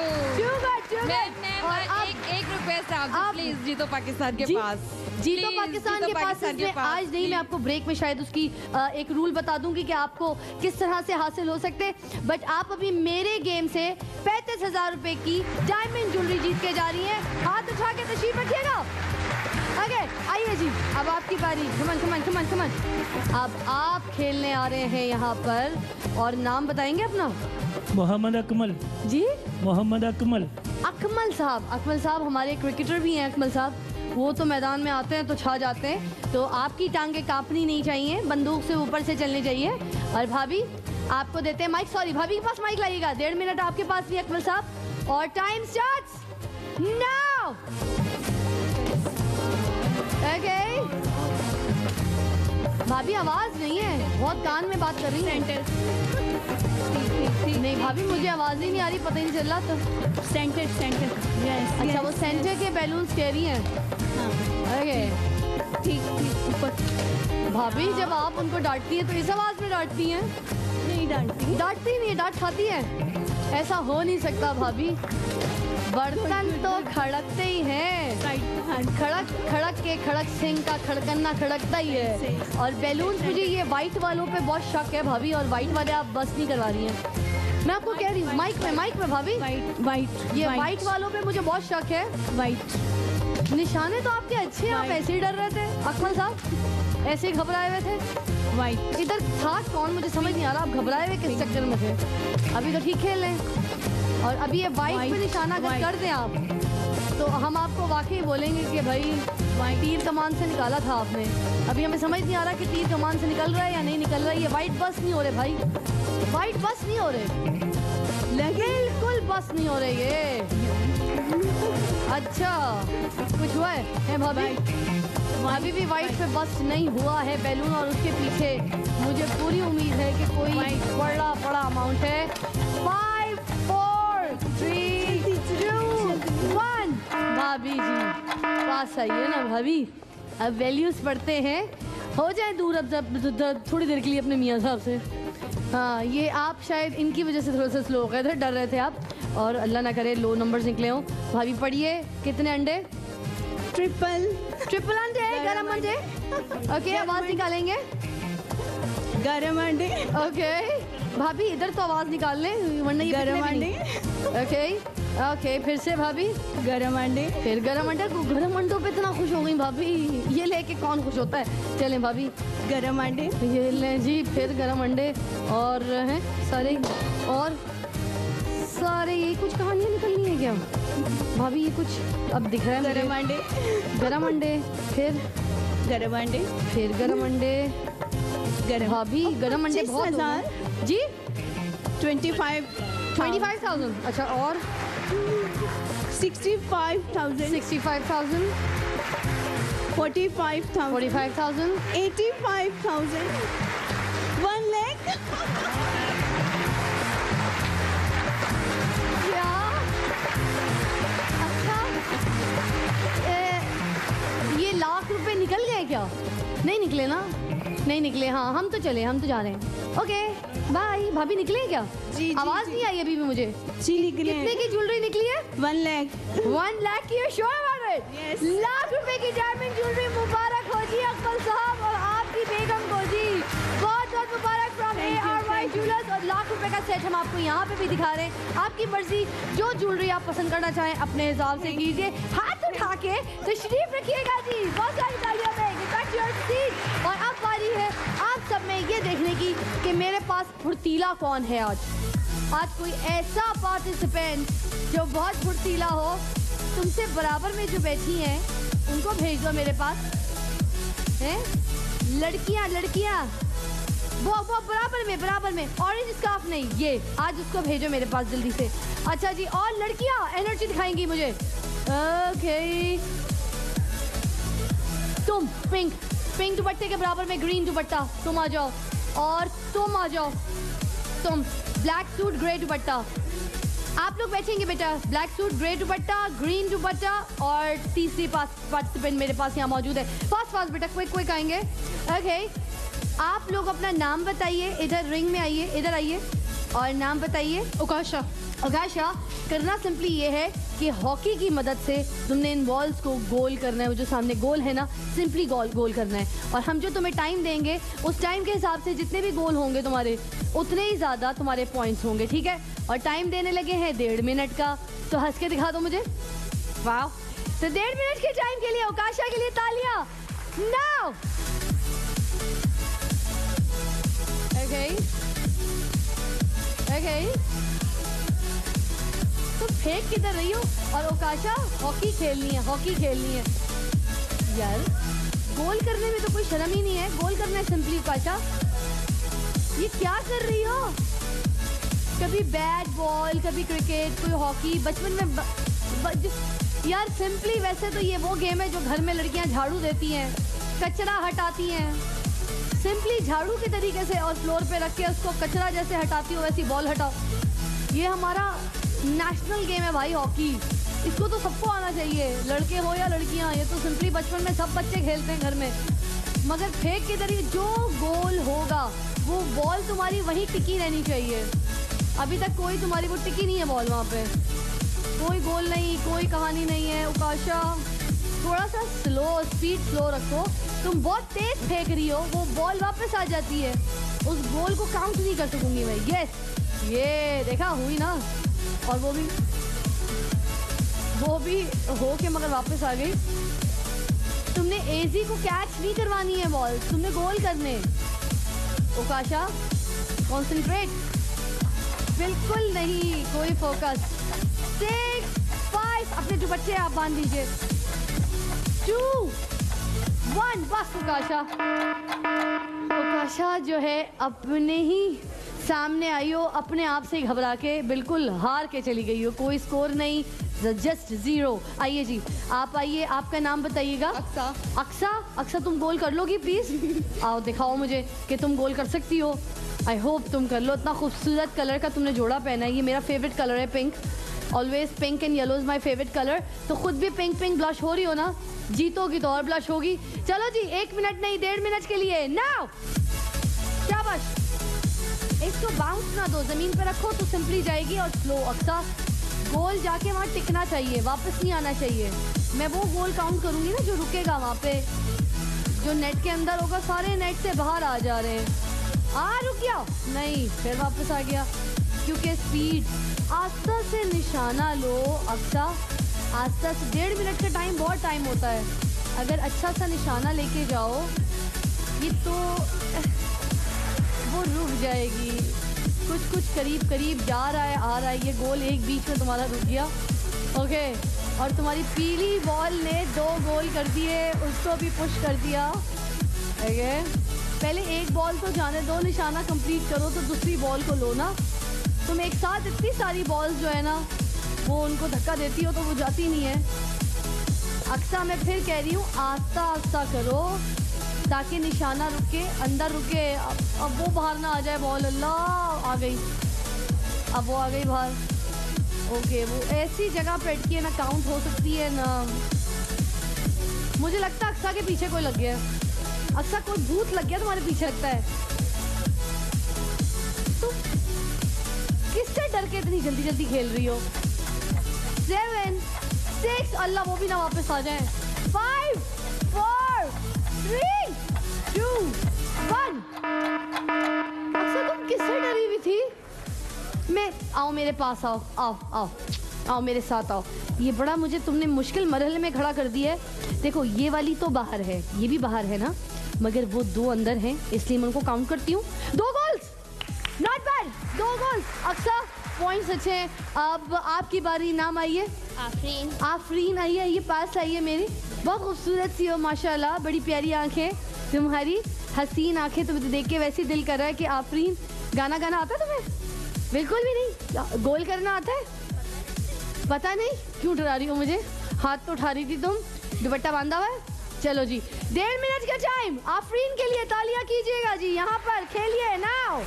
एक रुपया से आप प्लीज जीतो पाकिस्तान के पास। जीतो पाकिस्तान के पास। आज नहीं, मैं आपको ब्रेक में शायद उसकी एक रूल बता दूंगी कि आपको किस तरह से हासिल हो सकते हैं। बट आप अभी मेरे गेम से 35,000 रुपए की डायमंड ज्वेलरी जीत के जा रही हैं। हाथ उठा के तशरीफ रखिएगा। ओके आइए जी, अब आपकी बारी। कमन। अब आप खेलने आ रहे हैं यहाँ पर और नाम बताएंगे अपना। मोहम्मद अकमल जी। मोहम्मद अकमल साहब हमारे क्रिकेटर भी हैं। अकमल साहब वो तो मैदान में आते हैं तो छा जाते हैं। तो आपकी टांगे कांपनी नहीं चाहिए, बंदूक से ऊपर से चलनी चाहिए। और भाभी आपको देते हैं माइक। सॉरी भाभी के पास माइक लाइएगा। 1.5 मिनट आपके पास भी अकमल साहब। और टाइम स्टार्ट्स नाउ। ओके भाभी आवाज नहीं है, बहुत कान में बात कर रही है। नहीं भाभी मुझे आवाज ही नहीं आ रही, पता ही नहीं चल रहा। तो सेंटर अच्छा वो सेंटर के बैलून्स कह रही हैं। ओके ठीक ऊपर। भाभी जब आप उनको डांटती हैं तो इस आवाज में डांटती हैं? नहीं डांटती नहीं है, डांट खाती है। ऐसा हो नहीं सकता भाभी, बर्तन तो खड़कते ही हैं। खड़क सिंह का खड़कना खड़कता ही है। और बैलून मुझे ये वाइट वालों पे बहुत शक है भाभी, और वाइट वाले आप बस नहीं करवा रही हैं। मैं आपको कह रही हूँ माइक में भाभी। ये वाइट वालों पे मुझे बहुत शक है। वाइट निशाने तो आपके अच्छे हैं, आप ऐसे ही डर रहे थे। अकमल साहब ऐसे ही घबराए हुए थे। वाइट इधर था कौन मुझे समझ नहीं आ रहा। आप घबराए हुए किस चक्कर में थे? अभी तो ठीक खेल रहे हैं। और अभी ये वाइट पे निशाना अगर कर दें आप तो हम आपको वाकई बोलेंगे कि भाई तीर कमान से निकाला था आपने। अभी हमें समझ नहीं आ रहा कि तीर कमान से निकल रहा है या नहीं निकल रहा है। ये वाइट बस नहीं हो रहे भाई, वाइट बस नहीं हो रहे, बिल्कुल बस नहीं हो रहे ये। अच्छा कुछ हुआ है भाभी? अभी भी वाइट पे बस नहीं हुआ है बैलून, और उसके पीछे मुझे पूरी उम्मीद है कि कोई बड़ा अमाउंट है। 5 4 3 2 1 भाभी जी पास आइए ना भाभी। अब वैल्यूज पढ़ते हैं, हो जाए दूर अब थोड़ी देर के लिए अपने मियाँ साहब से। हाँ ये आप शायद इनकी वजह से थोड़ा सा स्लो हो गए थे, डर रहे थे आप, और अल्लाह ना करे लो नंबर्स निकले हो। भाभी पढ़िए कितने अंडे? ट्रिपल अंडे, गरम अंडे। ओके आवाज निकालेंगे। गरम अंडे। ओके भाभी इधर तो आवाज निकाल लें वरना ये गरम अंडे। ओके फिर से भाभी। गरम अंडे। फिर गरम अंडे। गरम अंडों पे इतना खुश हो गई भाभी, ये लेके कौन खुश होता है। चलें भाभी गरम अंडे। ये लें जी, फिर गरम अंडे। और हैं सारे, और सारे यही कुछ कहानियाँ निकलनी है क्या भाभी? ये कुछ अब दिख रहा है गरम अंडे। गरम अंडे, फिर गरम अंडे, फिर गरम अंडे। गरम भाभी गरम अंडे बहुत हो गए। जी 25,000। अच्छा और 65,000। 65,000। 45,000. 45,000. 85,000. 1 lakh. क्या? अच्छा, ये लाख रुपए निकल गए क्या? नहीं निकले ना? नहीं निकले। हाँ, हम तो चले, हम तो जा रहे हैं। Okay bye. भाभी निकले क्या? जी, आवाज जी। नहीं आई अभी भी मुझे। जी निकले। कितने की ज्वेलरी निकली है? 1 lakh. 1 लाख की है, sure about it? Yes. Lakh रुपए की डायमंड ज्वेलरी मुबारक हो जी अक्बल साहब और आपकी बेगम को जी। बहुत बहुत मुबारक फ्रॉम ARY ज्वेलर्स। और लाख रुपए का सेट हम आपको यहाँ पे भी दिखा रहे हैं। आपकी मर्जी, जो ज्वेलरी आप पसंद करना चाहें अपने हिसाब से कीजिए। हाथ उठा के तशरीफ रखिएगा जी। बहुत सारी तालियों में get back to your seat। और अब बारी है आप सब में ये देखने की कि मेरे पास फुर्तीला कौन है आज। आज कोई ऐसा पार्टिसिपेंट जो बहुत फुर्तीला हो। तुमसे बराबर में जो बैठी हैं उनको भेज दो मेरे पास। हैं? लड़कियां लड़कियां वो बराबर में ऑरेंज स्कार्फ नहीं, ये आज उसको भेजो मेरे पास जल्दी से। अच्छा जी, और लड़कियां एनर्जी दिखाएंगी मुझे। ओके, तुम पिंक दुपट्टे के बराबर में ग्रीन दुपट्टा, तुम आ जाओ। और तुम आ जाओ, तुम ब्लैक सूट ग्रे दुपट्टा। आप लोग बैठेंगे बेटा। ब्लैक सूट ग्रे दुपट्टा, ग्रीन दुपट्टा। और तीसरी पार्टिसिपेंट मेरे पास यहाँ मौजूद है। फास्ट बेटा, क्विक आएंगे। ओके, आप लोग अपना नाम बताइए। इधर रिंग में आइए, इधर आइए और नाम बताइए। उकाशा। करना सिंपली ये है कि हॉकी की मदद से तुमने इन बॉल्स को गोल करना है। वो जो सामने गोल है ना, सिंपली गोल करना है। और हम जो तुम्हें टाइम देंगे उस टाइम के हिसाब से जितने भी गोल होंगे तुम्हारे, उतने ही ज़्यादा तुम्हारे पॉइंट्स होंगे, ठीक है? और टाइम देने लगे हैं 1.5 मिनट का। तो हंस के दिखा दो मुझे। वाह, तो 1.5 मिनट के टाइम के लिए उकाशा के लिए तालियां। नाउ ओके, तो फेंक किधर रही हो? और ओकाशा हॉकी खेलनी है यार। गोल करने में तो कोई शर्म ही नहीं है। गोल करना है सिंपली। ओकाशा, ये क्या कर रही हो? कभी बैट बॉल, कभी क्रिकेट, कोई हॉकी। बचपन में यार सिंपली, वैसे तो ये वो गेम है जो घर में लड़कियां झाड़ू देती हैं, कचरा हटाती हैं। सिंपली झाड़ू के तरीके से और फ्लोर पे रख के उसको कचरा जैसे हटाती हो वैसी बॉल हटाओ। ये हमारा नेशनल गेम है भाई, हॉकी। इसको तो सबको आना चाहिए, लड़के हो या लड़कियां। ये तो सिंपली बचपन में सब बच्चे खेलते हैं घर में। मगर फेंक के तरीके, जो गोल होगा वो बॉल तुम्हारी वहीं टिकी रहनी चाहिए। अभी तक कोई तुम्हारी वो टिकी नहीं है बॉल वहाँ पे। कोई गोल नहीं, कोई कहानी नहीं है। उकाशा, थोड़ा सा स्पीड स्लो रखो। तुम बहुत तेज फेंक रही हो, वो बॉल वापस आ जाती है। उस गोल को काउंट नहीं कर सकूंगी मैं। यस, ये देखा हुई ना। और वो भी हो के मगर वापस आ गई। तुमने एजी को कैच नहीं करवानी है बॉल, तुमने गोल करने। उकाशा, कॉन्सेंट्रेट। बिल्कुल नहीं, कोई फोकस। 6, 5, अपने दुपट्टे आप बांध दीजिए। 2, 1, बस। उकाशा जो है अपने ही सामने आई हो, अपने आप से घबरा के बिल्कुल हार के चली गई हो। कोई स्कोर नहीं, जस्ट 0। आइए जी, आप आइए, आपका नाम बताइएगा। अक्सा, तुम गोल कर लोगी प्लीज? आओ दिखाओ मुझे कि तुम गोल कर सकती हो। आई होप तुम कर लो। इतना खूबसूरत कलर का तुमने जोड़ा पहना है। ये मेरा फेवरेट कलर है, pink. Always pink and yellow is my favourite colour. तो खुद भी पिंक ब्लश हो रही हो ना? जीतोगी तो और ब्लश होगी। चलो जी, 1 मिनट नहीं 1.5 मिनट के लिए। नाउ शाबाश। इसको बाउंस ना दो, जमीन पे रखो तो सिंपली जाएगी। और स्लो। अक्सा, गोल जाके वहाँ टिकना चाहिए, वापस नहीं आना चाहिए। मैं वो गोल काउंट करूंगी ना जो रुकेगा वहाँ पे, जो नेट के अंदर होगा। सारे नेट से बाहर आ जा रहे हैं। रुक गया नहीं, फिर वापस आ गया। क्योंकि स्पीड, आस्था से निशाना लो अक्सा, आस्था से। 1.5 मिनट का टाइम बहुत टाइम होता है। अगर अच्छा सा निशाना लेके जाओ, ये तो वो रुक जाएगी। कुछ करीब जा रहा है, आ रहा है। ये गोल एक बीच में तुम्हारा रुक गया। ओके, और तुम्हारी पीली बॉल ने 2 गोल कर दिए, उसको भी पुश कर दिया। ओके, पहले एक बॉल तो जाने दो, निशाना कंप्लीट करो तो दूसरी बॉल को लो ना। तुम एक साथ इतनी सारी बॉल्स जो है ना, वो उनको धक्का देती हो तो वो जाती नहीं है। अक्सा मैं फिर कह रही हूँ आस्ता आस्ता करो ताकि निशाना रुके, अंदर रुके। अब वो बाहर ना आ जाए बॉल। अल्लाह, आ गई। अब वो आ गई बाहर। ओके, वो ऐसी जगह पे अटकी है ना, काउंट हो सकती है ना। मुझे लगता है अक्सा के पीछे कोई लग गया है। अक्सा कोई भूत लग गया तुम्हारे पीछे लगता है। तुम किससे डर के इतनी जल्दी जल्दी खेल रही हो? 7 6, अल्लाह वो भी ना वापस आ जाए। 5 4 3 2 1। अक्सा तुम किससे डरी हुई थी? मैं आओ मेरे पास, आओ आओ आओ आओ मेरे साथ आओ। ये बड़ा मुझे तुमने मुश्किल मरहले में खड़ा कर दिया है। देखो ये वाली तो बाहर है, ये भी बाहर है ना, मगर वो 2 अंदर हैं, इसलिए मैं उनको काउंट करती हूँ। 2 गोल्स, नॉट बैड, 2 गोल्स। अक्सा पॉइंट्स अच्छे हैं। अब आपकी बारी। नाम आइए। आफरीन। आफरीन आइए, आइए पास आइए मेरी। बहुत खूबसूरत सी हो माशाल्लाह, बड़ी प्यारी आंखें तुम्हारी, हसीन आंखें। तुम्हें तो देख के वैसे ही दिल कर रहा है कि आफरीन गाना गाना आता है तुम्हें? बिल्कुल भी नहीं। गोल करना आता है? पता नहीं क्यों डरा रही हो मुझे। हाथ तो उठा रही थी तुम, दुपट्टा बांधा हुआ है। चलो जी, 1.5 मिनट का टाइम आफरीन के लिए। तालियां कीजिएगा जी, यहाँ पर खेलिए नाउ।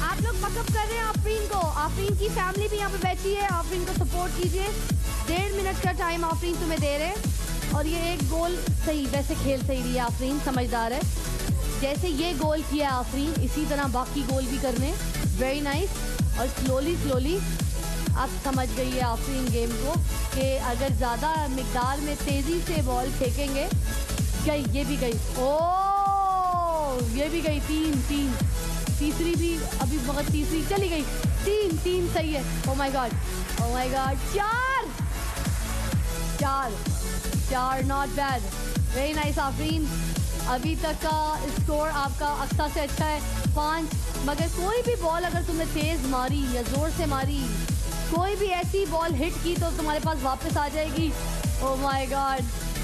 आप लोग पकअप कर रहे हैं आफरीन को। आफरीन की फैमिली भी यहाँ पे बैठी है, आफरीन को सपोर्ट कीजिए। 1.5 मिनट का टाइम आफरीन तुम्हें दे रहे हैं। और ये एक गोल सही, वैसे खेल सही रही है आफरीन, समझदार है। जैसे ये गोल किया आफरीन, इसी तरह बाकी गोल भी करने। Very nice. और स्लोली स्लोली आप समझ गई है आफरीन गेम को कि अगर ज़्यादा मिकदार में तेज़ी से बॉल फेंकेंगे। गई, ये भी गई। ओह, ये भी गई। 3 तीसरी भी अभी, बहुत तीसरी चली गई। 3 सही है। Oh my God, oh my God. 4 not bad, very nice Afreen. अभी तक का स्कोर आपका अक्सा से अच्छा है, 5। मगर कोई भी बॉल अगर तुमने तेज़ मारी या ज़ोर से मारी, कोई भी ऐसी बॉल हिट की तो तुम्हारे पास वापस आ जाएगी। ओह माय गॉड,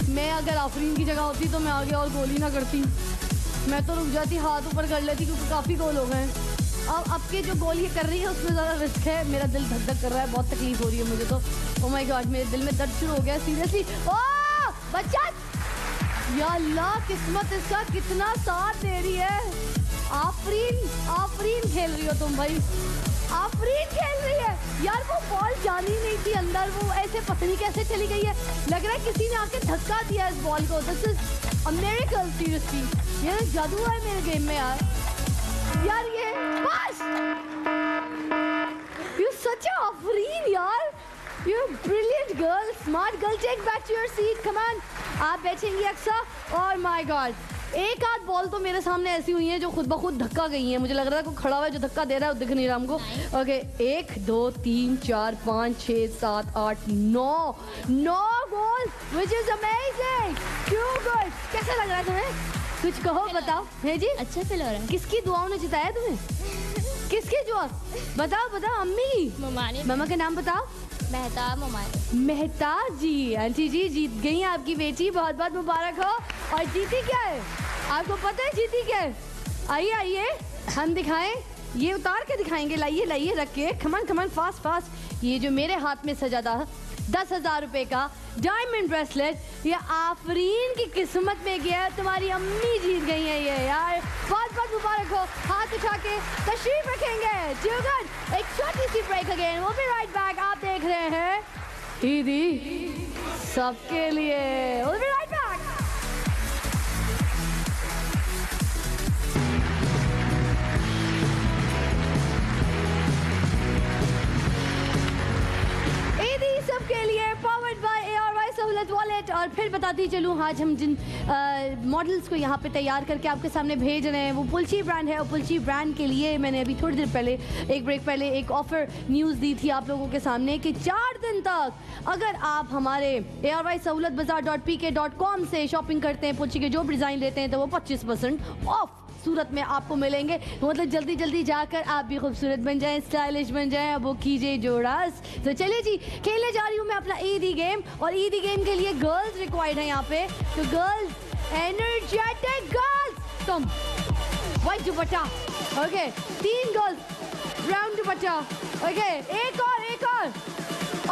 मैं अगर आफरीन की जगह होती तो मैं आगे और गोल ही ना करती। मैं तो रुक जाती, हाथ ऊपर कर लेती, क्योंकि काफ़ी गोल हो गए। अब के जो गोल ये कर रही है उसमें ज़्यादा रिस्क है। मेरा दिल धक धक कर रहा है, बहुत तकलीफ हो रही है मुझे तो। ओह माय गॉड, मेरे दिल में दर्द शुरू हो गया सीरियसली। ओह बच्चा, या अल्लाह, किस्मत इसका कितना साथ दे रही है। आफरीन खेल रही हो तुम भाई, आफरीन खेल रही है यार। वो बॉल जानी नहीं थी अंदर, वो ऐसे पता नहीं कैसे चली गई है। लग रहा है किसी ने आके धक्का दिया इस बॉल को। This is a miracle seriously. ये जादू है मेरे गेम में यार। ये बस, यू सच अ आफरीन यार। You're a brilliant girl, smart girl. Take back to your seat. Come on. आप बैठेंगी अक्सा। और माय गॉड, एक आध बॉल तो मेरे सामने ऐसी हुई हैं जो खुद ब खुद धक्का गई हैं। मुझे लग रहा है कोई खड़ा हुआ है जो धक्का दे रहा है, वो दिख नहीं रहा हमको। Okay, 1 2 3 4 5 6 7 8 9 goal, which is amazing. क्यों गोल? कैसा लग रहा है तुम्हें? कुछ कहो, बताओ। है जी, अच्छा फील हो रहा है। किसकी दुआओं ने जिताया तुम्हें? किसकी दुआ? बताओ बताओ। अम्मी, ममानी। मम्मा का नाम बताओ। मेहताब ममानी। मेहताब जी। आंटी जी जीत गई हैं आपकी बेटी, बहुत बहुत मुबारक हो। और जीती क्या है आपको पता है? जीती क्या है? आइए आइए, हम दिखाएं, ये उतार के दिखाएंगे। लाइए लाइए, रख के। Khaman khaman, fast fast. ये जो मेरे हाथ में सजा था 10,000 रुपए का डायमंड ब्रेसलेट, ये आफरीन की किस्मत में गया। तुम्हारी अम्मी जीत गई है ये यार, बहुत बहुत मुबारक हो। हाथ उठा के तशरीफ रखेंगे। गुड, एक छोटी सी ब्रेक अगेन, वो भी राइट बैक। आप देख रहे हैं ईदी सबके लिए, वो भी राइट बैक। सबके लिए पावर्ड बाय ARY सहूलत वॉलेट। और फिर बताती चलूँ, आज हम जिन मॉडल्स को यहाँ पे तैयार करके आपके सामने भेज रहे हैं वो पुलची ब्रांड है। और पुलची ब्रांड के लिए मैंने अभी थोड़ी देर पहले, एक ब्रेक पहले, एक ऑफर न्यूज़ दी थी आप लोगों के सामने कि 4 दिन तक अगर आप हमारे ARY सहूलतबाजार.pk.com से शॉपिंग करते हैं, पुलची के जो भी डिज़ाइन लेते हैं, तो वो 25% ऑफ सूरत में आपको मिलेंगे। मतलब जल्दी जल्दी जाकर आप भी खूबसूरत बन जाएं, स्टाइलिश बन जाएं। अब वो कीजिए जोड़ास। तो चलिए जी, खेलने जा रही हूँ मैं अपना ईदी गेम। और ईदी गेम के लिए गर्ल्स रिक्वायर्ड है यहाँ पे। तो गर्ल्स, एनर्जेटिक गर्ल्स, तुम व्हाइट दुपट्टा। ओके, 3 गर्ल्स ब्राउन दुपट्टा। ओके, एक और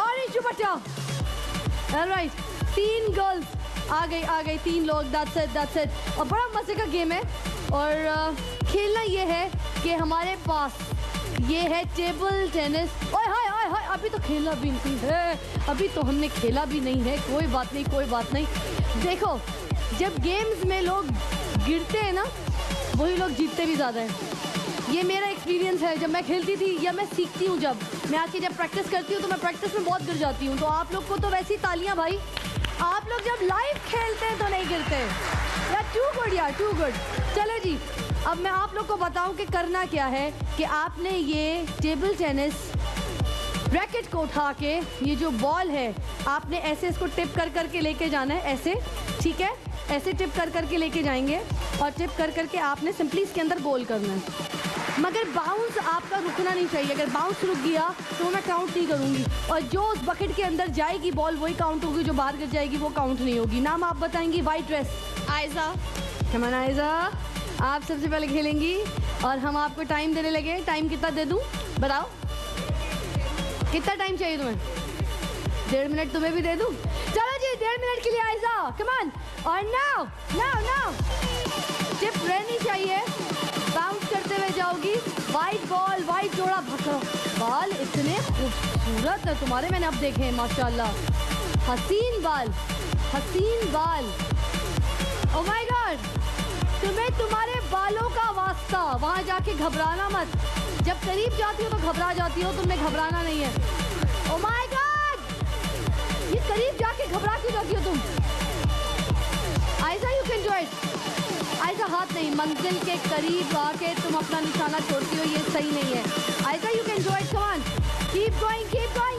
ऑरेंज दुपट्टा। ऑलराइट, 3 गर्ल्स आ गई 3 लोग, that's it। और बड़ा मजे का गेम है और खेलना ये है कि हमारे पास ये है टेबल टेनिस। ओए हाय अभी तो खेला भी नहीं है, अभी तो हमने खेला भी नहीं है। कोई बात नहीं। देखो जब गेम्स में लोग गिरते हैं ना वही लोग जीतते भी ज़्यादा हैं। ये मेरा एक्सपीरियंस है। जब मैं खेलती थी या मैं सीखती हूँ, जब मैं आके जब प्रैक्टिस करती हूँ तो मैं प्रैक्टिस में बहुत गिर जाती हूँ। तो आप लोग को तो वैसी तालियां भाई, आप लोग जब लाइव खेलते हैं तो नहीं गिरते यार। Too good. चले जी, अब मैं आप लोग को बताऊं कि करना क्या है कि आपने ये टेबल टेनिस रैकेट को उठा के ये जो बॉल है आपने ऐसे इसको टिप कर के लेके जाना है, ऐसे, ठीक है? ऐसे टिप कर के लेके जाएंगे और टिप कर के आपने सिंपली इसके अंदर गोल करना है। मगर बाउंस आपका रुकना नहीं चाहिए। अगर बाउंस रुक गया तो मैं काउंट नहीं करूंगी और जो उस बकेट के अंदर जाएगी बॉल वही काउंट होगी, जो बाहर गिर जाएगी वो काउंट नहीं होगी। नाम आप बताएंगी। White dress Ayza. Come on Ayza, आप सबसे पहले खेलेंगी और हम आपको टाइम देने लगे। टाइम कितना दे दूं बताओ, कितना टाइम चाहिए तुम्हें? 1.5 मिनट तुम्हें भी दे दूं? चलो जी 1.5 मिनट के लिए आयजा, कम ऑन। और नाउ टिप रहनी चाहिए, बाउंस करते हुए जाओगी। वाइट बॉल, वाइट जोड़ा, बाल इतने खूबसूरत है तुम्हारे, मैंने अब देखे हैं माशाल्लाह। हसीन बाल। ओह माय गॉड, तुम्हें तुम्हारे बालों का वास्ता, वहां जाके घबराना मत। जब करीब जाती हो तो घबरा जाती हो, तुमने घबराना नहीं है। ओह माय गॉड, ये करीब जाके घबरा क्यों जाती हो तुम? Aiza you can do it. Aiza हाथ नहीं, मंजिल के करीब आके तुम अपना निशाना छोड़ती हो, ये सही नहीं है। Ayza you can do it, come on, keep going.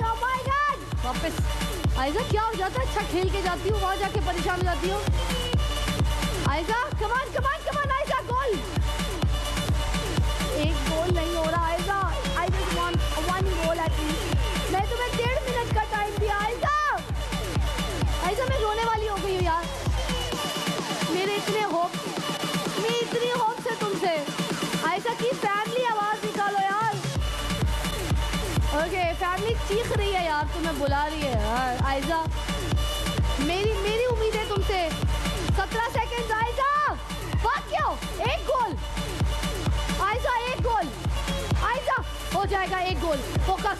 Oh my God, वापस। आयजा क्या हो जाता है, अच्छा खेल के जाती हूँ वहां जाके परेशान हो जाती हो। Ayza come on Ayza, goal. एक गोल नहीं हो रहा Ayza. I just want 1 goal at least. मैं तुम्हें 1.5 मिनट का टाइम दिया आयजा मैं रोने वाली हो गई हूँ यार। मेरे इतनी होप से तुमसे। आयजा की फैमिली आवाज निकालो यार। ओके, फैमिली चीख रही है यार, तुम्हें बुला रही है यार। आयजा मेरी उम्मीद है तुमसे। 17 सेकंड आयजा, बात क्यों? एक गोल आयजा, एक गोल आयजा, हो जाएगा एक goal. Focus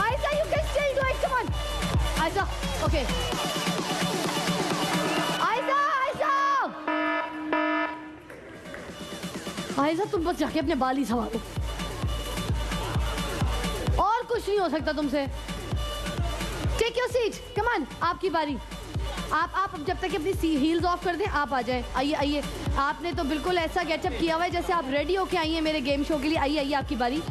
Ayza, you can still do it, come on Ayza. Okay Ayza तुम बस जाके अपने बाल ही संभालो, और कुछ नहीं हो सकता तुमसे। Take your seat, come on, आपकी बारी। आप जब तक अपनी हील्स ऑफ कर दें आप आ जाएं। आइए आपने तो बिल्कुल ऐसा गेटअप किया हुआ है जैसे आप रेडी होके आई हैं मेरे गेम शो के लिए। आइए आपकी बारी,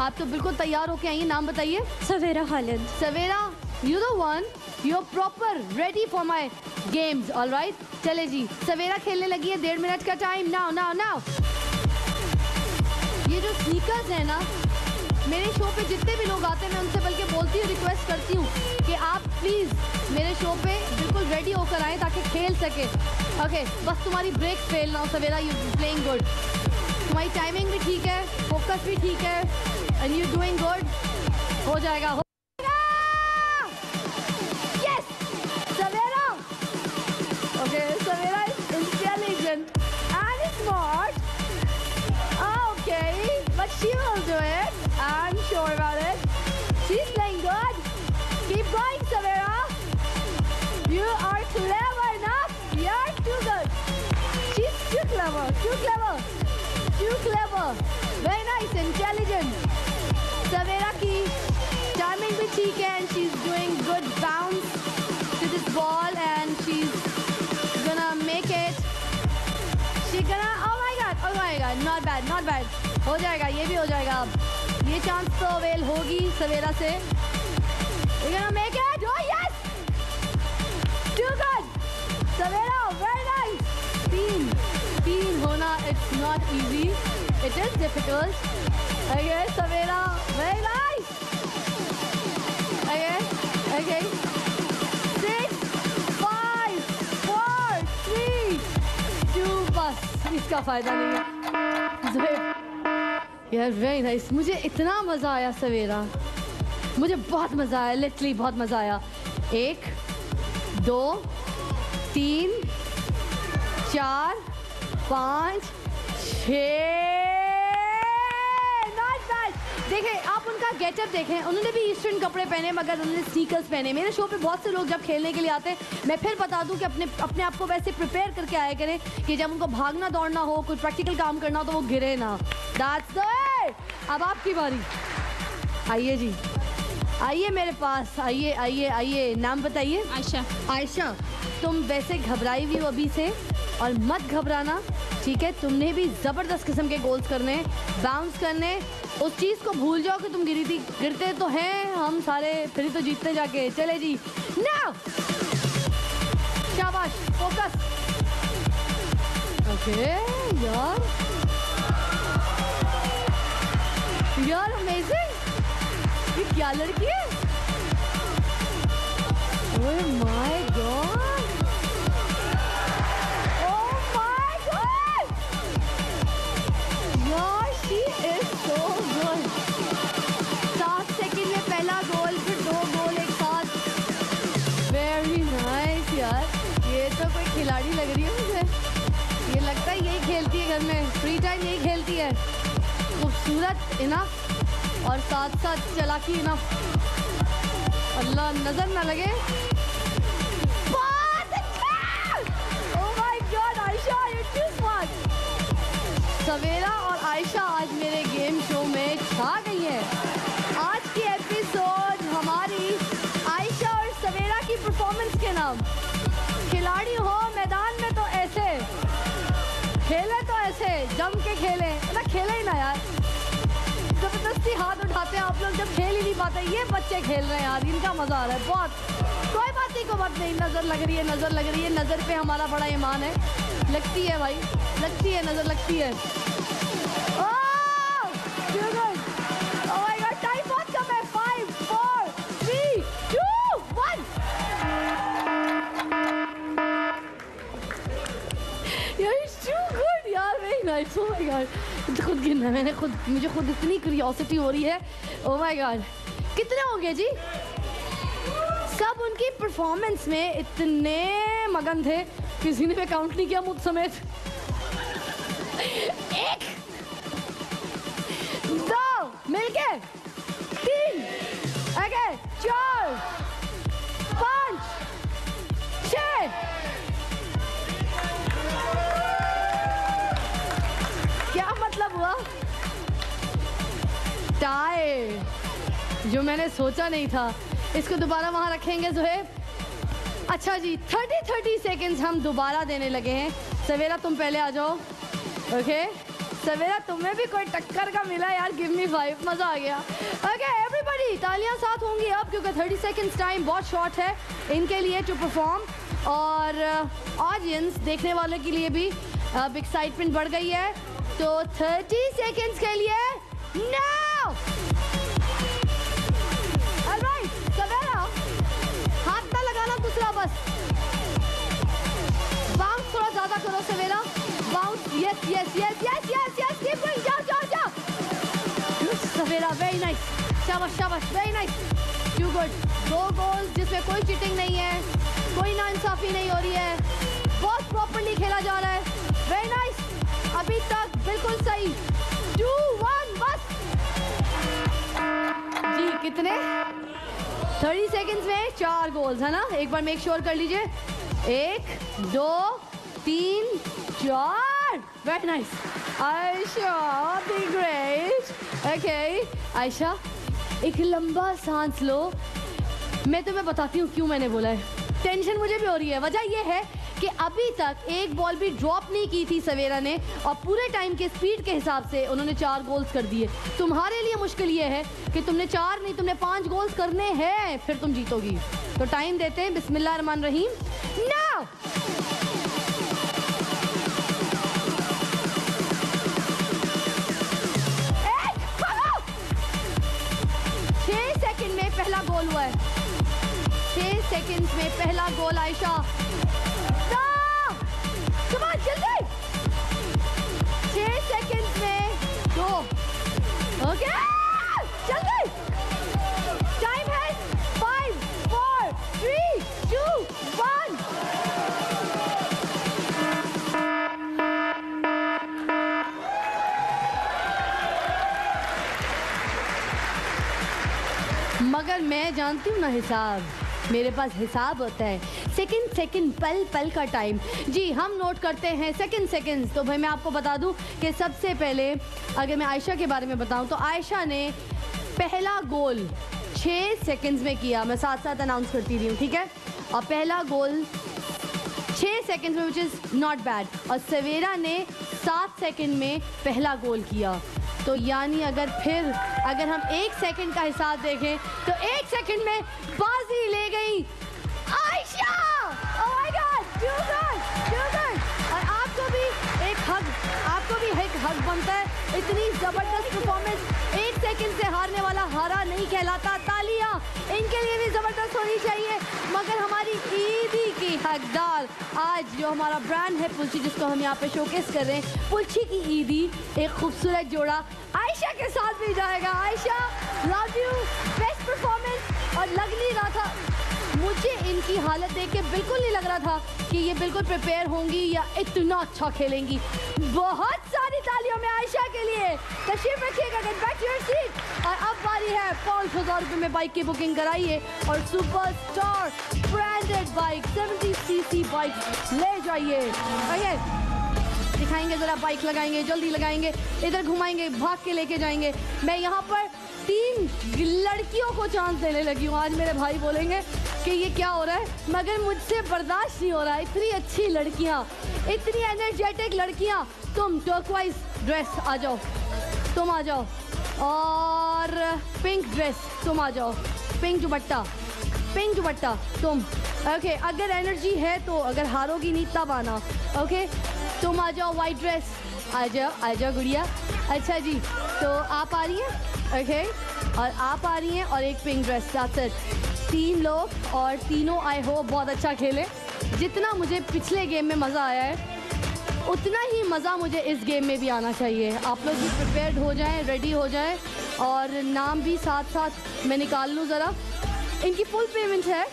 आप तो बिल्कुल तैयार होके आई हैं। नाम बताइए। Savera Khalid. Savera, you the one, you are proper ready for my games, alright. चले जी, सवेरा खेलने लगी है। 1.5 मिनट का टाइम। नाउ ये जो स्नीकर्स है ना, मेरे शो पे जितने भी लोग आते हैं मैं उनसे बल्कि बोलती हूँ, रिक्वेस्ट करती हूँ कि आप प्लीज़ मेरे शो पे बिल्कुल रेडी होकर आएँ ताकि खेल सके। ओके, बस तुम्हारी ब्रेक फेल ना हो सवेरा, यू प्लेइंग गुड। तुम्हारी टाइमिंग भी ठीक है, फोकस भी ठीक है, एंड यू डूइंग गुड। हो जाएगा। Yes Savera. Okay, Savera is intelligent and smart. Okay, but she will do it. I'm sure about it. She's playing good. Keep going, Savera. You are clever enough. You're too good. She's too clever. Very nice, intelligent. Savera की timing भी ठीक है, and she's doing good bounce to this ball, and she's gonna make it. She's gonna. Oh my God, not bad. हो जाएगा, ये भी हो जाएगा। अब ये चांस तो अवेल होगी सवेरा से। You're gonna make it. Oh yes, too good, Savera, very nice. तीन होना, it's not easy. It is difficult. Okay, Savera, very nice. Okay. 6, 5, 4, 3, 2, बस इसका फायदा नहीं है। यार वेरी नाइस, मुझे इतना मज़ा आया सवेरा, मुझे बहुत मज़ा आया, लिटरली बहुत मज़ा आया। 1 2 3 4 5 6। देखें आप उनका गेटअप देखें, उन्होंने भी ईस्टर्न कपड़े पहने मगर उन्होंने स्नीकर्स पहने। मेरे शो पे बहुत से लोग जब खेलने के लिए आते हैं, मैं फिर बता दूं कि अपने आप को वैसे प्रिपेयर करके आया करें कि जब उनको भागना दौड़ना हो, कुछ प्रैक्टिकल काम करना हो तो वो गिरे ना। That's it. अब आपकी बारी। आइए जी, आइए मेरे पास, आइए आइए आइए। नाम बताइए। आयशा। आयशा, तुम वैसे घबराई हुई हो अभी से और मत घबराना, ठीक है? तुमने भी ज़बरदस्त किस्म के गोल्स करने, बाउंस करने। उस चीज़ को भूल जाओ कि तुम गिरी थी। गिरते तो हैं हम सारे, फिर तो जीतते जाके। चले जी, नाउ शाबाश, फोकस। ओके यार अमेजिंग। ये क्या लड़की है? Oh my God, oh my God यार, she is so good. 7 second में पहला गोल, फिर 2 गोल एक साथ। वेरी नाइस यार, ये तो कोई खिलाड़ी लग रही है मुझे। ये लगता है यही खेलती है घर में, फ्री टाइम यही खेलती है। खूबसूरत इनफ और साथ साथ चालाकी इनफ। अल्लाह नजर ना लगे। Oh my God, Ayesha, you're too smart। सवेरा और आयशा आज मेरे गेम शो में छा गई है। आज की एपिसोड हमारी आयशा और सवेरा की परफॉर्मेंस के नाम। खिलाड़ी हो मैदान में तो ऐसे खेले, तो ऐसे जम के खेले ना, खेले ही ना यार। जबरदस्ती हाथ उठाते हैं आप लोग जब खेल ही नहीं पाते। ये बच्चे खेल रहे हैं यार, इनका मजा आ रहा है बहुत। कोई बात नहीं, कोई बात नहीं। नजर लग रही है, नजर लग रही है। नजर पे हमारा बड़ा ईमान है। लगती है भाई, लगती है, नजर लगती है। Oh my God, टाइम बहुत कम है। 5 4 3 2 1। यार इट्स टू गुड यार, very nice. Oh my God, खुद गिनना, मुझे खुद इतनी क्यूरियोसिटी हो रही है। ओह माय गॉड, कितने होंगे जी? सब उनकी परफॉर्मेंस में इतने मगन थे, किसी ने भी काउंट नहीं किया मुझ समेत। 1 2 मिलके, 3 ओके, 4 5 6। क्या मतलब हुआ? टाई, जो मैंने सोचा नहीं था। इसको दोबारा वहां रखेंगे ज़ुहैब। अच्छा जी, 30 सेकंड्स हम दोबारा देने लगे हैं। सवेरा तुम पहले आ जाओ। ओके सवेरा, तुम्हें भी कोई टक्कर का मिला यार। गिव मी 5, मजा आ गया। ओके एवरीबॉडी, तालियां साथ होंगी अब, क्योंकि 30 सेकंड्स टाइम बहुत शॉर्ट है इनके लिए टू परफॉर्म। और ऑडियंस देखने वालों के लिए भी अब एक्साइटमेंट बढ़ गई है। तो 30 सेकंड्स के लिए नाउ। ऑलराइट सवेरा, हाथ ना लगाना दूसरा, बस बाउंस थोड़ा ज्यादा करो Savera. Bounce, yes yes yes yes yes yes, keep going, जाओ जाओ जाओ। सवेरा वेरी नाइस, शाबाश शाबाश, very nice, too good. 2 goals जिसमें कोई चीटिंग नहीं है, कोई नाइंसाफी नहीं हो रही है, बहुत प्रॉपर्ली खेला जा रहा है। वेरी नाइस, अभी तक बिल्कुल सही। 2 1 बस जी। कितने? 30 सेकंड्स में 4 गोल्स है ना? एक बार मेक श्योर कर लीजिए। 1 2 3 4। Very nice Ayesha, be great. Okay Ayesha, एक लंबा सांस लो। मैं तुम्हें बताती हूँ क्यों मैंने बोला है। टेंशन मुझे भी हो रही है। वजह यह है कि अभी तक एक बॉल भी ड्रॉप नहीं की थी सवेरा ने, और पूरे टाइम के स्पीड के हिसाब से उन्होंने 4 गोल्स कर दिए। तुम्हारे लिए मुश्किल ये है कि तुमने 4 नहीं, तुमने 5 गोल्स करने हैं, फिर तुम जीतोगी। तो टाइम देते हैं, बिस्मिल्लाहिर्रहमानिर्रहीम नाउ। 6 सेकंड में पहला गोल हुआ है। 6 सेकंड्स में पहला गोल आयशा। जल्दी, 6 सेकंड्स में 2। ओके जल्दी, टाइम है 5 4 3 मैं जानती हूँ ना हिसाब, मेरे पास हिसाब होता है, सेकंड सेकंड पल पल का टाइम। जी हम नोट करते हैं सेकंड सेकंड्स। तो भाई मैं आपको बता दूं कि सबसे पहले अगर मैं आयशा के बारे में बताऊं तो आयशा ने पहला गोल 6 सेकंड्स में किया। मैं साथ साथ अनाउंस करती रही हूँ, ठीक है। और पहला गोल 6 सेकंड्स में, विच इज़ नॉट बैड। और सवेरा ने 7 सेकंड में पहला गोल किया। तो यानी अगर हम 1 सेकंड का हिसाब देखें तो 1 सेकंड में बाजी ले गई आयशा। ओह माय गॉड, यू गुड। और आपको भी एक हक बनता है। इतनी जबरदस्त परफॉर्मेंस, 1 सेकंड से हारने वाला हारा नहीं कहलाता। तालियां इनके लिए भी जबरदस्त होनी चाहिए। मगर हमारी ईदी की हकदार आज जो हमारा ब्रांड है पुलची, जिसको हम यहाँ पे शोकेस कर रहे हैं, पुलची की ईदी एक खूबसूरत जोड़ा आयशा के साथ भी जाएगा। Ayesha, love you, best performance. और लग नहीं रहा था, मुझे इनकी हालत देख के बिल्कुल नहीं लग रहा था कि ये बिल्कुल प्रिपेयर होंगी या इतना अच्छा खेलेंगी। बहुत सारी तालियों में आयशा के लिए। तशरीफ रखिएगा, get back to your seat. और अब बारी है 5,000 रुपये में बाइक की बुकिंग कराइए और super star branded bike 70cc bike ले जाइए। ओके, दिखाएंगे ज़रा, बाइक लगाएंगे, जल्दी लगाएंगे, इधर घुमाएंगे, भाग के लेके जाएंगे। मैं यहाँ पर 3 लड़कियों को चांस देने लगी हूँ। आज मेरे भाई बोलेंगे कि ये क्या हो रहा है, मगर मुझसे बर्दाश्त नहीं हो रहा है। इतनी अच्छी लड़कियाँ, इतनी एनर्जेटिक लड़कियाँ। तुम टर्क्वाइज ड्रेस आ जाओ, तुम आ जाओ। और पिंक ड्रेस तुम आ जाओ, पिंक दुपट्टा तुम। ओके, अगर एनर्जी है तो, अगर हारोगी नहीं तब आना। ओके, तुम आ जाओ। वाइट ड्रेस आ जाओ गुड़िया। अच्छा जी, तो आप आ रही हैं? ओके, और आप आ रही हैं, और एक पिंक ड्रेस। साथ 3 लोग, और तीनों आई होप बहुत अच्छा खेले। जितना मुझे पिछले गेम में मज़ा आया है उतना ही मज़ा मुझे इस गेम में भी आना चाहिए। आप लोग भी प्रिपेयर्ड हो जाएं, रेडी हो जाएं। और नाम भी साथ साथ मैं निकाल लूँ ज़रा। इनकी फुल पेमेंट है।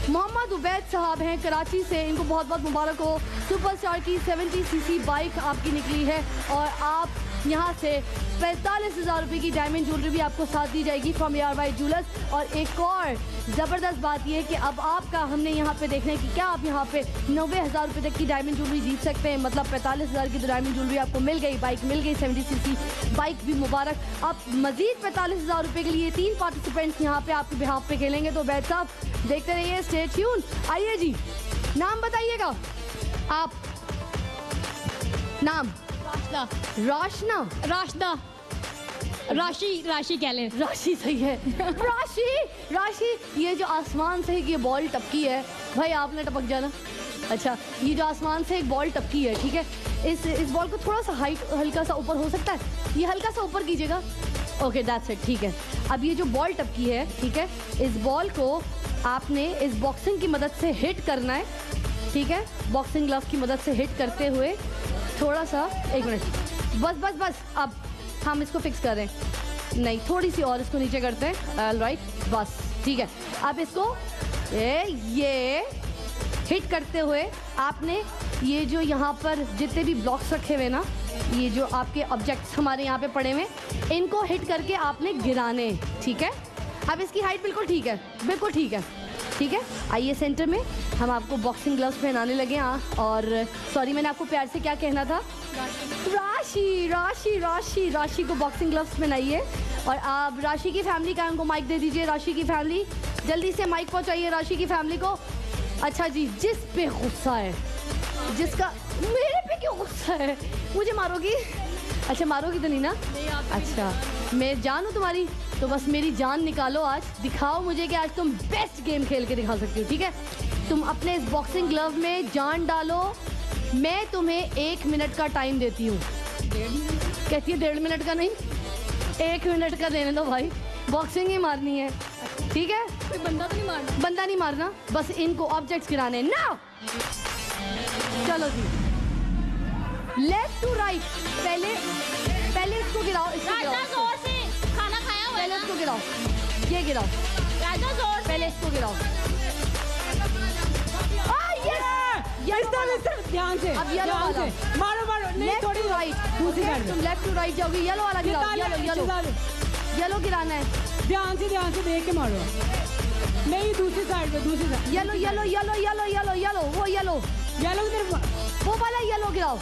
मोहम्मद उबैद साहब हैं कराची से, इनको बहुत बहुत मुबारक हो। सुपरस्टार की 70cc बाइक आपकी निकली है और आप यहाँ से 45,000 रुपये की डायमंड ज्वेलरी भी आपको साथ दी जाएगी फ्रॉम ARY ज्वेलर्स। और एक और ज़बरदस्त बात यह है कि अब आपका हमने यहाँ पे देखना है कि क्या आप यहाँ पे 90,000 रुपये तक की डायमंड ज्वेलरी जीत सकते हैं। मतलब 45,000 की तो डायमंड ज्वेलरी आपको मिल गई, बाइक मिल गई, 70cc बाइक भी मुबारक। अब मज़ीद 45,000 रुपये के लिए 3 पार्टिसिपेंट्स यहाँ पे आपके बिहाफ पे खेलेंगे। तो बैठ साहब देखते रहिए, स्टे ट्यून। आइए जी, नाम बताइएगा आप। नाम? राशना। राशि कह लें। राशि सही है। राशि, ये जो आसमान से ये बॉल टपकी है, भाई आपने टपक जाना। अच्छा, ये जो आसमान से एक बॉल टपकी है, ठीक है, इस बॉल को थोड़ा सा हाइट, हल्का सा ऊपर हो सकता है, ये हल्का सा ऊपर कीजिएगा। ओके, दैट्स इट, ठीक है। अब ये जो बॉल टपकी है, ठीक है, इस बॉल को आपने इस बॉक्सिंग की मदद से हिट करना है, ठीक है। बॉक्सिंग ग्लव की मदद से हिट करते हुए थोड़ा सा, 1 मिनट, बस। अब हम इसको फिक्स कर रहे हैं, नहीं, थोड़ी सी और इसको नीचे करते हैं। ऑलराइट, बस ठीक है। अब इसको ये हिट करते हुए आपने ये जो यहाँ पर जितने भी ब्लॉक्स रखे हुए ना, ये जो आपके ऑब्जेक्ट्स हमारे यहाँ पे पड़े हुए, इनको हिट करके आपने गिराने, ठीक है। अब इसकी हाइट बिल्कुल ठीक है, बिल्कुल ठीक है, ठीक है। आइए सेंटर में, हम आपको बॉक्सिंग ग्लव्स पहनाने लगे। हाँ, और सॉरी, मैंने आपको प्यार से क्या कहना था? राशि को बॉक्सिंग ग्लव्स पहनाइए। और आप राशि की फैमिली का उनको माइक दे दीजिए। राशि की फैमिली जल्दी से माइक पहुंचाइए राशि की फैमिली को। अच्छा जी, जिस पे गुस्सा है, जिसका मेरे पे क्यों गुस्सा है? मुझे मारोगी? अच्छा, मारोगी तो नहीं ना? अच्छा, मैं जान हूँ तुम्हारी, तो बस मेरी जान निकालो आज। दिखाओ मुझे कि आज तुम बेस्ट गेम खेल के दिखा सकती हो, ठीक है। तुम अपने इस बॉक्सिंग ग्लव में जान डालो। मैं तुम्हें 1 मिनट का टाइम देती हूँ। कहती है 1.5 मिनट का नहीं, 1 मिनट का देने दो भाई, बॉक्सिंग ही मारनी है, ठीक है। कोई बंदा तो नहीं मारना? बंदा नहीं मारना, बस इनको ऑब्जेक्ट्स गिराने ना। चलो जी, लेफ्ट टू राइट। पहले इसको गिराओ, जोर से खाना खाया हुआ है पहले ना? इसको गिराओ, ये गिराओ, राजा जोर पहले इसको गिराओ। ध्यान से, अब येलो वाला मारो, नहीं, लेफ्ट थोड़ी टू राइट, दूसरी साइड तुम लेफ्ट टू राइट जाओगे। येलो वाला गिराओ, येलो गिराना है। ध्यान से देख के मारो। नहीं, दूसरी साइड पे, दूसरी side. Yellow yellow yellow yellow yellow yellow, वो येलो येलो की तरफ, वो वाला येलो गिराओ।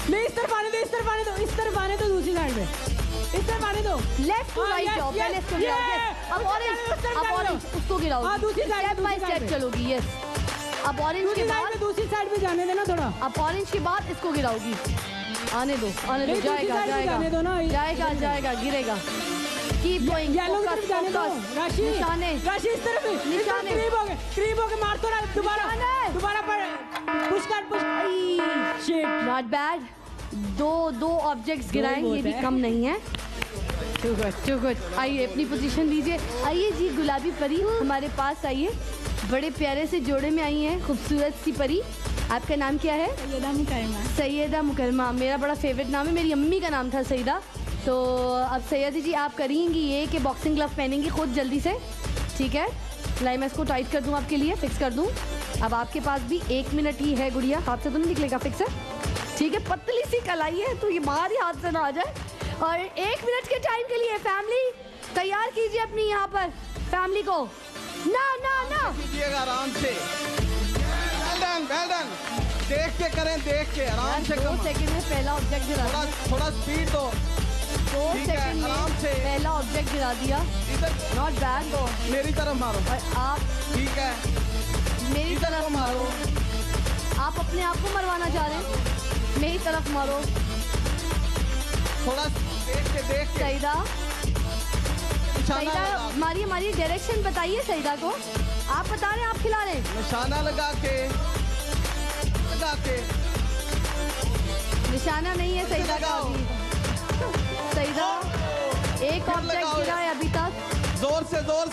नहीं, इस तरफ आने दो, इस तरफ आने दो, इस तरफ आने दो, दूसरी साइड पे इस तरफ आने दो। लेफ्ट टू राइट जाओ, पहले इसको गिराओ। यस, अब ऑरेंज उसको गिराओ। हाँ, दूसरी साइड, स्टेप बाय दूसरी साइड स्टेप पे। चलोगी। यस, अब ऑरेंज के बाद दूसरी साइड पे जाने देना थोड़ा। अब ऑरेंज के बाद इसको गिराओगी। आने दो, आने दो, नहीं, दूसरी जाएगा साइड पे जाने दो ना। जाएगा जाएगा जाएगा, गिरेगा। कीप गोइंग, येलो की तरफ जाने दो। राशि, निशाने, राशि इस तरफ, निशाने। क्रीप हो गए, मार तो दोबारा, निशाने। दोबारा पुश कर, पुश। Shit, not bad. दो ऑब्जेक्ट्स गिराए, ये भी कम नहीं है। Too good. आइए अपनी पोजीशन लीजिए। आइए जी, गुलाबी परी हमारे पास आइए। बड़े प्यारे से जोड़े में आई हैं, खूबसूरत सी परी। आपका नाम क्या है? सैयदा मुकरमा। मेरा बड़ा फेवरेट नाम है, मेरी अम्मी का नाम था सईदा। तो अब सैयदी जी आप करेंगी ये कि बॉक्सिंग ग्लव पहनेंगी खुद जल्दी से, ठीक है? लाई मैं इसको टाइट कर दूँ आपके लिए, फिक्स कर दूँ। अब आपके पास भी 1 मिनट ही है गुड़िया, हाथ से तो नहीं निकलेगा, फिक्स है? ठीक है, पतली सी कलाई है तो ये बाहर ही हाथ से ना आ जाए। और 1 मिनट के टाइम के लिए फैमिली तैयार कीजिए अपनी यहाँ पर फैमिली को। ना ना ना कीजिएगा आराम से। Well done. देख के करें, देख के आराम से। 2 सेकंड में पहला ऑब्जेक्ट गिरा दिया। थोड़ा स्पीड दो। 2 ठीक है, सेकंड आराम में से। पहला ऑब्जेक्ट गिरा दिया। Not bad. मेरी तरफ मारो। और आप ठीक है, मेरी इधर तरफ को मारो। आप अपने आप को मरवाना चाह रहे हैं, मेरी तरफ मारो। थोड़ा देख के सईदा, निशाना सईदा लगा के। मारिए बताइए सईदा को। आप बता रहे हैं, आप खिला रहे हैं। निशाना लगा के निशाना नहीं है सईदा का लगाओ। अभी। सईदा एक फिर ऑब्जेक्ट लगाओ। गिरा है अभी तक। जोर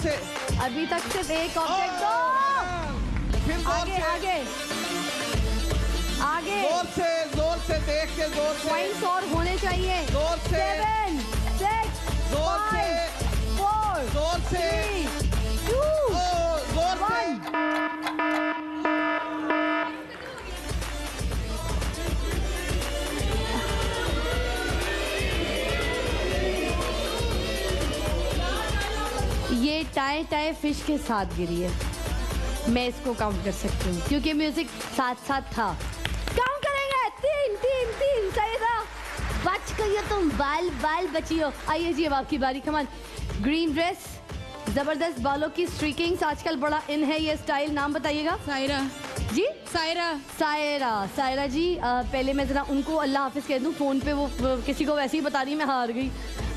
से। अभी तक सिर्फ एक ऑब्जेक्ट। दो फिर जोर आगे से। आगे जोर से देख के जोर से। पॉइंट्स और होने चाहिए। जोर से। 7 6 जोर से। 5 4 जोर से। 3 2 जोर से। 1। ये टाए फिश के साथ गिरी है। मैं इसको काउंट कर सकती हूँ क्योंकि म्यूजिक साथ साथ था। काउंट करेंगे 3 सईदा बच गई हो तुम, बाल बची हो। आइए जी अब आपकी बारी। कमान। ग्रीन ड्रेस, जबरदस्त बालों की स्ट्रीकिंग्स, आजकल बड़ा इन है ये स्टाइल। नाम बताइएगा। सायरा जी सायरा जी पहले मैं जरा उनको अल्लाह हाफिज कह दूं। फोन पे वो किसी को वैसे ही बता रही मैं हार गई।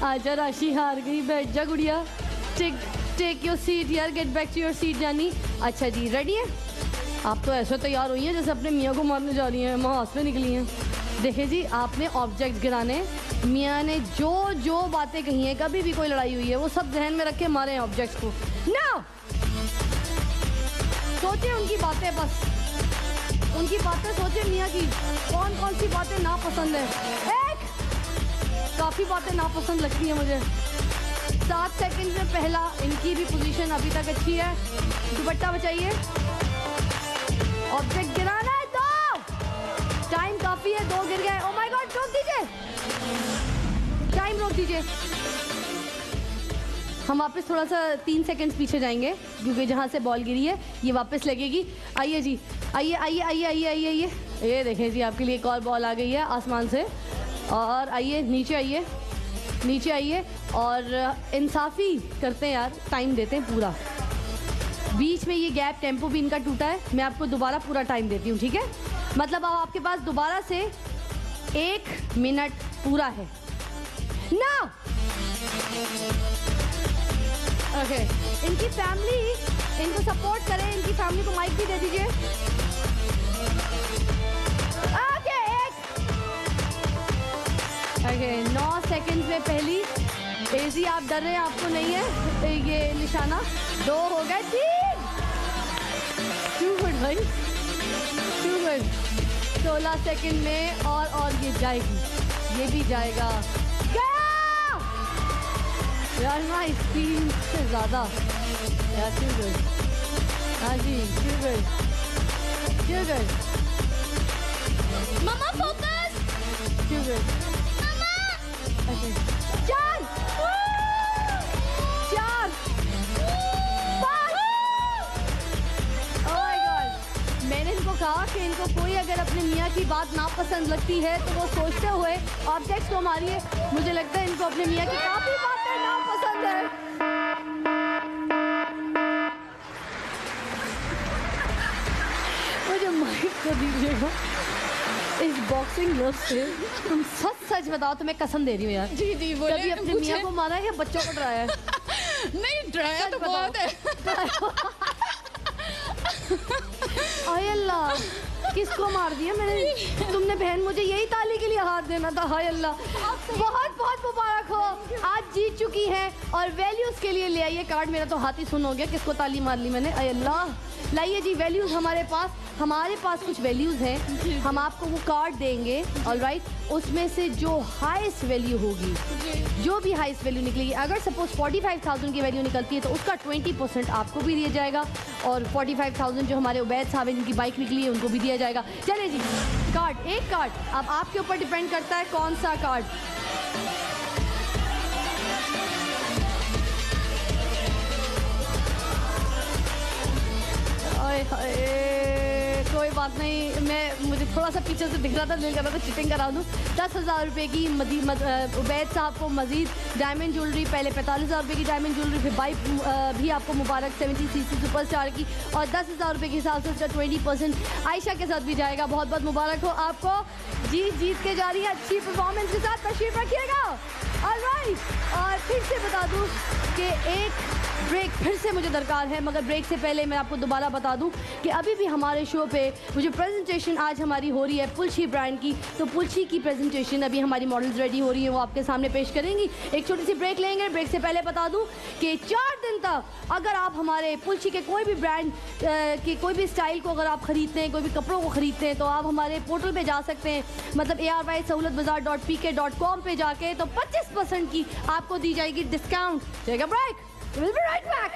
आजा राशि हार गई, बैठ जा गुड़िया। टेक योर सीट यार, get back to your seat जानी। अच्छा जी रेडी है? आप तो ऐसे तैयार हुई हैं जैसे अपने मियाँ को मारने जा रही हैं, महाज पे निकली हैं। देखिए जी, आपने ऑब्जेक्ट गिराने, मियाँ ने जो बातें कही हैं, कभी भी कोई लड़ाई हुई है वो सब ध्यान में रख के मारे हैं ऑब्जेक्ट्स को। ना सोचे उनकी बातें, बस उनकी बातें सोचे मियाँ की, कौन सी बातें नापसंद है। काफ़ी बातें नापसंद लगती हैं मुझे। 7 सेकंड में पहला, इनकी भी पोजीशन अभी तक अच्छी है। दुपट्टा बचाइए, ऑब्जेक्ट गिराना है। 2 टाइम काफी है, 2 गिर गए। ओह माय गॉड, रोक दीजिए, टाइम रोक दीजिए। हम वापस थोड़ा सा 3 सेकंड्स पीछे जाएंगे क्योंकि जहाँ से बॉल गिरी है ये वापस लगेगी। आइए जी, आइए। ये देखें जी, आपके लिए एक और बॉल आ गई है आसमान से। और आइए नीचे आइए और इंसाफी करते हैं यार, टाइम देते हैं पूरा। बीच में ये गैप, टेम्पो भी इनका टूटा है। मैं आपको दोबारा पूरा टाइम देती हूँ, ठीक है? मतलब अब आपके पास दोबारा से 1 मिनट पूरा है ना। ओके, इनकी फैमिली इनको सपोर्ट करें, इनकी फैमिली को माइक भी दे दीजिए। ओके 9 सेकंड में पहली। एजी आप डर रहे हैं, आपको नहीं है ये निशाना। 2 हो गए, 3। टू गुड भाई, टू गुड। 16 सेकंड में और ये जाएगी, ये भी जाएगा। गया यार, ना स्पीड से ज़्यादा यार। टू गुड, हाँ जी, टू गुड। मम्मा focus. Too good. 4 4 5। Oh my God, मैंने इनको कहा कि इनको कोई अगर अपने मियाँ की बात नापसंद लगती है तो वो सोचते हुए ऑब्जेक्ट्स को मारिए। मुझे लगता है इनको अपने मियाँ की काफ़ी बातें नापसंद है। मुझे माइक को दीजिएगा। इस बॉक्सिंग ग्लव से तुम सच सच बताओ, तुम्हें कसम दे रही हूँ यार, जी जी बोले कभी अपने मियाँ को मारा है या बच्चों को डराया है? नहीं डराया तो बहुत है। हाय अल्लाह, किसको मार दिया मैंने? तुमने बहन मुझे यही ताली के लिए हाथ देना था। हाय अल्लाह, बहुत बहुत मुबारक हो, आज जीत चुकी हैं और वैल्यूज के लिए ले आइए कार्ड। मेरा तो हाथ ही सुन हो गया, किसको ताली मार ली मैंने। हाय अल्लाह, लाइए जी वैल्यूज हमारे पास कुछ वैल्यूज हैं, हम आपको वो कार्ड देंगे। ऑलराइट, उसमें से जो हाईएस्ट वैल्यू होगी, जो भी हाईएस्ट वैल्यू निकलेगी, अगर सपोज 45,000 की वैल्यू निकलती है तो उसका 20% आपको भी दिया जाएगा और 45,000 जो हमारे उबैद साहब हैं जिनकी बाइक निकली है उनको भी दिया जाएगा। चलिए जी, कार्ड, एक कार्ड, अब आपके ऊपर डिपेंड करता है कौन सा कार्ड। कोई बात नहीं, मुझे थोड़ा सा पीछे से दिख रहा था, दिल कर रहा था चिटिंग करा दूँ। 10,000 रुपये की उबैद साहब को मजीद डायमंड ज्वेलरी, पहले 45,000 रुपये की डायमंड ज्वेलरी, फिर बाइक भी आपको मुबारक 70cc सुपरस्टार की, और 10,000 रुपये के हिसाब से उसका 20% आयशा के साथ भी जाएगा। बहुत बहुत मुबारक हो आपको, जीत के जा रही है अच्छी परफॉर्मेंस के साथ, तशरीफ रखिएगा। ऑलराइट, और फिर से बता दूँ कि एक ब्रेक फिर से मुझे दरकार है, मगर ब्रेक से पहले मैं आपको दोबारा बता दूं कि अभी भी हमारे शो पे वो जो प्रेजेंटेशन आज हमारी हो रही है पुलछी ब्रांड की, तो पुलछी की प्रेजेंटेशन अभी हमारी मॉडल्स रेडी हो रही है, वो आपके सामने पेश करेंगी। एक छोटी सी ब्रेक लेंगे। ब्रेक से पहले बता दूं कि 4 दिन तक अगर आप हमारे पुलछी के कोई भी ब्रांड के कोई भी स्टाइल को अगर आप खरीदते हैं, कोई भी कपड़ों को खरीदते हैं, तो आप हमारे पोर्टल पर जा सकते हैं, मतलब ARY-sahulatbazaar.pk.com पे जाके, तो 25% की आपको दी जाएगी डिस्काउंट। जाएगा break, we'll be right back.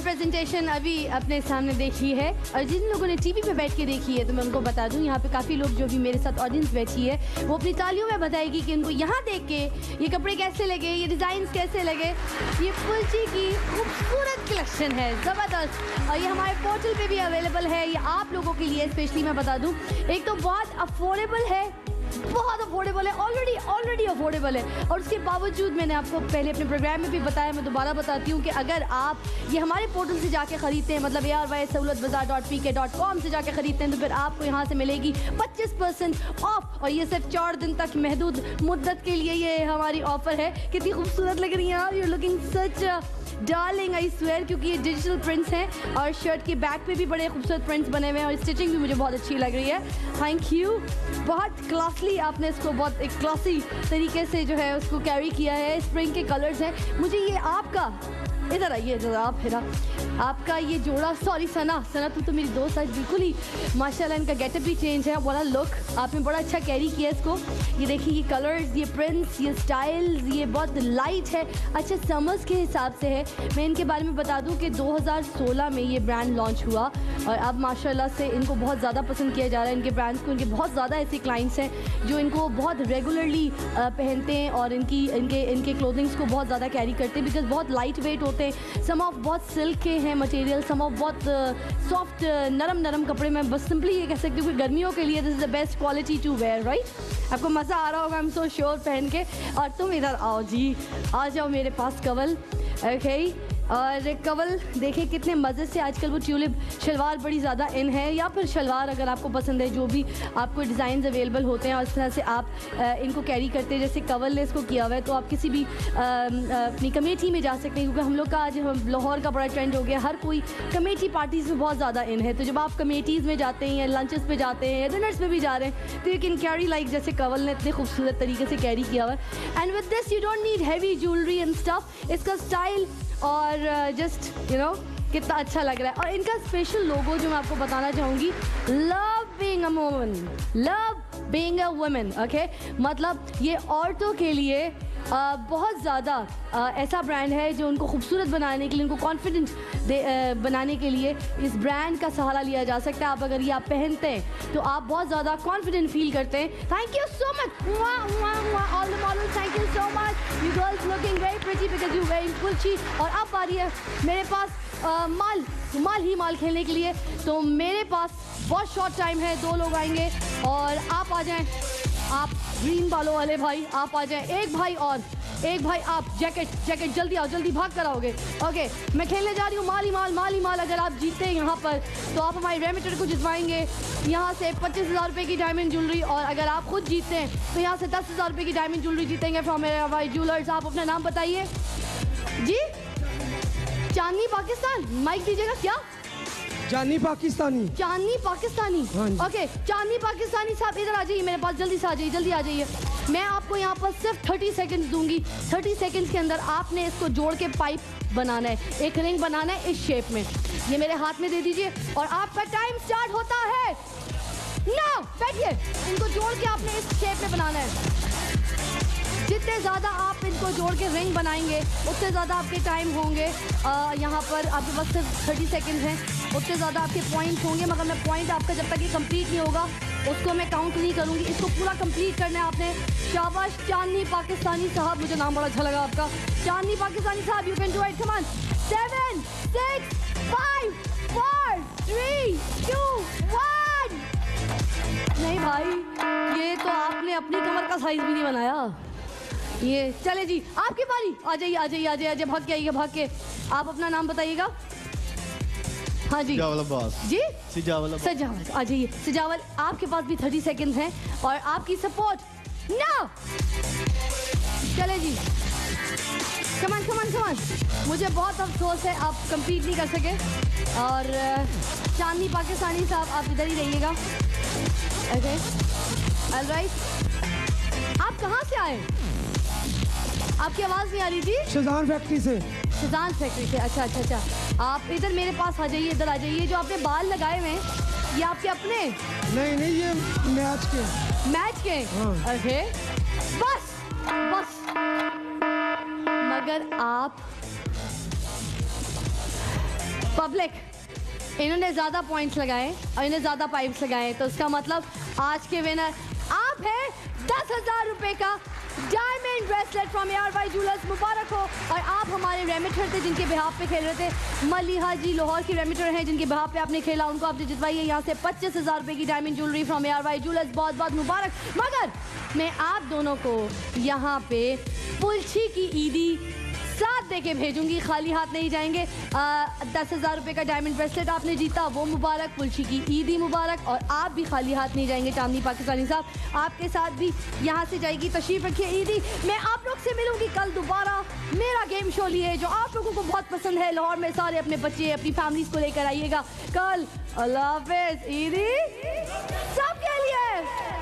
Presentation अभी अपने सामने देखी है और जिन लोगों ने टीवी पे बैठ के देखी है तो मैं उनको बता दूं, यहाँ पे काफ़ी लोग जो भी मेरे साथ ऑडियंस बैठी है वो अपनी तालियों में बताएगी कि उनको यहाँ देख के ये कपड़े कैसे लगे, ये डिज़ाइंस कैसे लगे। ये पुलची की खूबसूरत कलेक्शन है, ज़बरदस्त, और ये हमारे पोर्टल पे भी अवेलेबल है। ये आप लोगों के लिए स्पेशली मैं बता दूँ, एक तो बहुत अफोर्डेबल है, बहुत अफोर्डेबल है, ऑलरेडी अफोर्डेबल है। और उसके बावजूद मैंने आपको पहले अपने प्रोग्राम में भी बताया, मैं दोबारा बताती हूँ कि अगर आप ये हमारे पोर्टल से जाके ख़रीदते हैं, मतलब ARYSahoolatbazaar.pk.com से जाके ख़रीदते हैं, तो फिर आपको यहाँ से मिलेगी 25% ऑफ। और ये सिर्फ 4 दिन तक महदूद मुद्दत के लिए ये हमारी ऑफ़र है। कितनी खूबसूरत लग रही है यार, you are looking such darling, I swear, क्योंकि ये डिजिटल प्रिंट्स हैं और शर्ट के बैक पे भी बड़े खूबसूरत प्रिंट्स बने हुए हैं और स्टिचिंग भी मुझे बहुत अच्छी लग रही है। थैंक यू, बहुत क्लासली आपने इसको बहुत एक क्लासी तरीके से जो है उसको कैरी किया है। स्प्रिंग के कलर्स हैं। मुझे ये आपका, इधर आइए ज़रा आप, फिर आपका ये जोड़ा, सॉरी सना तो मेरी दोस्त आज बिल्कुल ही माशाल्लाह, इनका गेटअप भी चेंज है, बड़ा लुक आपने बड़ा अच्छा कैरी किया इसको। ये देखिए, ये कलर्स, ये प्रिंट्स, ये स्टाइल्स, ये बहुत लाइट है, अच्छा समर्स के हिसाब से है। मैं इनके बारे में बता दूं कि 2016 में ये ब्रांड लॉन्च हुआ और अब माशाल्लाह से इनको बहुत ज़्यादा पसंद किया जा रहा है। इनके ब्रांड्स को, इनके बहुत ज़्यादा ऐसे क्लाइंट्स हैं जो इनको बहुत रेगुलरली पहनते हैं और इनके क्लोथिंग्स को बहुत ज़्यादा कैरी करते हैं, बिकॉज बहुत लाइट वेट होते हैं। सम ऑफ बहुत सिल्क के हैं मटेरियल, सम ऑफ बहुत सॉफ्ट नरम कपड़े। मैं बस सिंपली ये कह सकती हूँ कि गर्मियों के लिए this is the best quality to wear, right. आपको मज़ा आ रहा होगा, आई एम सो श्योर पहन के। और तुम इधर आओ जी, आ जाओ मेरे पास कवल, ओके। और कवल देखिए कितने मज़े से आजकल वो ट्यूलिप शलवार बड़ी ज़्यादा इन है, या फिर शलवार अगर आपको पसंद है, जो भी आपको डिज़ाइन अवेलेबल होते हैं और इस तरह से आप इनको कैरी करते हैं। जैसे कवल ने इसको किया हुआ है, तो आप किसी भी अपनी कमेटी में जा सकते हैं, क्योंकि हम लोग का आज लाहौर का बड़ा ट्रेंड हो गया, हर कोई कमेटी पार्टीज़ में बहुत ज़्यादा इन है। तो जब आप कमेटीज़ में जाते हैं या लंचेस पे जाते हैं या डिनर्स में भी जा रहे हैं, तो यू कैन कैरी लाइक जैसे कवल ने इतने खूबसूरत तरीके से कैरी किया हुआ है। And with this you don't need heavy jewellery and stuff. इसका स्टाइल और जस्ट यू नो कितना अच्छा लग रहा है। और इनका स्पेशल लोगो जो मैं आपको बताना चाहूँगी, love being a woman, love being a woman, okay. मतलब ये औरतों के लिए बहुत ज़्यादा ऐसा ब्रांड है जो उनको खूबसूरत बनाने के लिए, उनको कॉन्फिडेंट बनाने के लिए इस ब्रांड का सहारा लिया जा सकता है। आप अगर ये आप पहनते हैं तो आप बहुत ज़्यादा कॉन्फिडेंट फील करते हैं। Thank you so much all the models, thank you so much. You girls looking very pretty because you very पुलची। और अब आ रही है मेरे पास माल खेलने के लिए। तो मेरे पास बहुत शॉर्ट टाइम है, 2 लोग आएंगे और आप आ जाएं, आप ग्रीन बालों वाले भाई आप आ जाएं, एक भाई आप जैकेट जल्दी आओ, जल्दी भाग कर आओगे। ओके, मैं खेलने जा रही हूँ माल ही माल। अगर आप जीतते हैं यहाँ पर तो आप हमारे रेमिटर को जितवाएंगे यहाँ से 25,000 रुपये की डायमंड ज्वेलरी, और अगर आप खुद जीतते हैं तो यहाँ से 10,000 रुपये की डायमंड ज्वेलरी जीतेंगे फ्रॉम हमारे ज्वेलर्स। आप अपना नाम बताइए जी। चांदनी पाकिस्तान, माइक दीजिएगा। क्या? चांदनी पाकिस्तानी। ओके, चांदनी पाकिस्तानी साहब इधर आ जाइए मेरे पास, जल्दी से आ जाइए, जल्दी आ जाइए। मैं आपको यहाँ पर सिर्फ 30 सेकंड्स दूंगी। 30 सेकंड्स के अंदर आपने इसको जोड़ के पाइप बनाना है, एक रिंग बनाना है इस शेप में। ये मेरे हाथ में दे दीजिए और आपका टाइम स्टार्ट होता है नाउ। बैठिए, इनको जोड़ के आपने इस शेप में बनाना है। जितने ज़्यादा आप इनको जोड़ के रिंग बनाएंगे उतने ज़्यादा आपके टाइम होंगे। यहाँ पर आपके पास सिर्फ 30 सेकंड्स हैं, उतने ज़्यादा आपके पॉइंट्स होंगे। मगर मैं पॉइंट आपका जब तक ये कंप्लीट नहीं होगा उसको मैं काउंट नहीं करूँगी। इसको पूरा कंप्लीट करना है आपने। शाबाश चांदनी पाकिस्तानी साहब, मुझे नाम बड़ा अच्छा लगा आपका, चांदनी पाकिस्तानी साहब। You can do it, come on. 7 6 5 4 3 2 1। नहीं भाई, ये तो आपने अपनी कमर का साइज भी नहीं बनाया। ये चले जी, आपकी बारी। आ जाइए, भाग के आप अपना नाम बताइएगा। हाँ जी जी, सजावल आ जाइए। सजावल, आपके पास भी 30 सेकंड्स हैं और आपकी सपोर्ट ना। चले जी, कम ऑन। मुझे बहुत अफसोस है आप कंप्लीट नहीं कर सके। और चांदनी पाकिस्तानी साहब आप इधर ही रहिएगा, ओके, ऑलराइट। आप कहाँ से आए? आपकी आवाज़ नहीं आ रही थी। शाहजहान फैक्ट्री से। अच्छा। आप इधर मेरे पास आ जाइए, इधर आ जाइए। जो आपने बाल लगाए हुए हैं ये आपके अपने? नहीं, ये मैच के। हाँ। अरे बस। मगर आप पब्लिक, इन्होंने ज़्यादा पॉइंट्स लगाए और इन्हें ज़्यादा पाइप्स लगाए, तो इसका मतलब आज के विनर आप हैं। 10,000 रुपए का diamond bracelet from ARY jewellers, मुबारक हो। और आप हमारे रेमिटर थे जिनके बिहाफ पे खेल रहे थे, मलिहा जी लाहौर की रेमिटर हैं जिनके बिहाफ पे आपने खेला, उनको आपने जितवाई है यहाँ से 25,000 रुपए की diamond jewellery from ARY jewellers, बहुत बहुत मुबारक। मगर मैं आप दोनों को यहाँ पे पुलछी की ईदी साथ दे के भेजूंगी, खाली हाथ नहीं जाएंगे। 10,000 रुपए का डायमंड ब्रेसलेट आपने जीता, वो मुबारक, पुलछी की ईदी मुबारक, और आप भी खाली हाथ नहीं जाएंगे। चांदनी पाकिस्तानी साहब आपके साथ भी यहाँ से जाएगी, तशरीफ रखिए ईदी। मैं आप लोग से मिलूंगी कल दोबारा मेरा गेम शो लिए जो आप लोगों को बहुत पसंद है। लाहौर में सारे अपने बच्चे अपनी फैमिलीज को लेकर आइएगा कल। अल्लाह हाफिज। ईदी सबके लिए।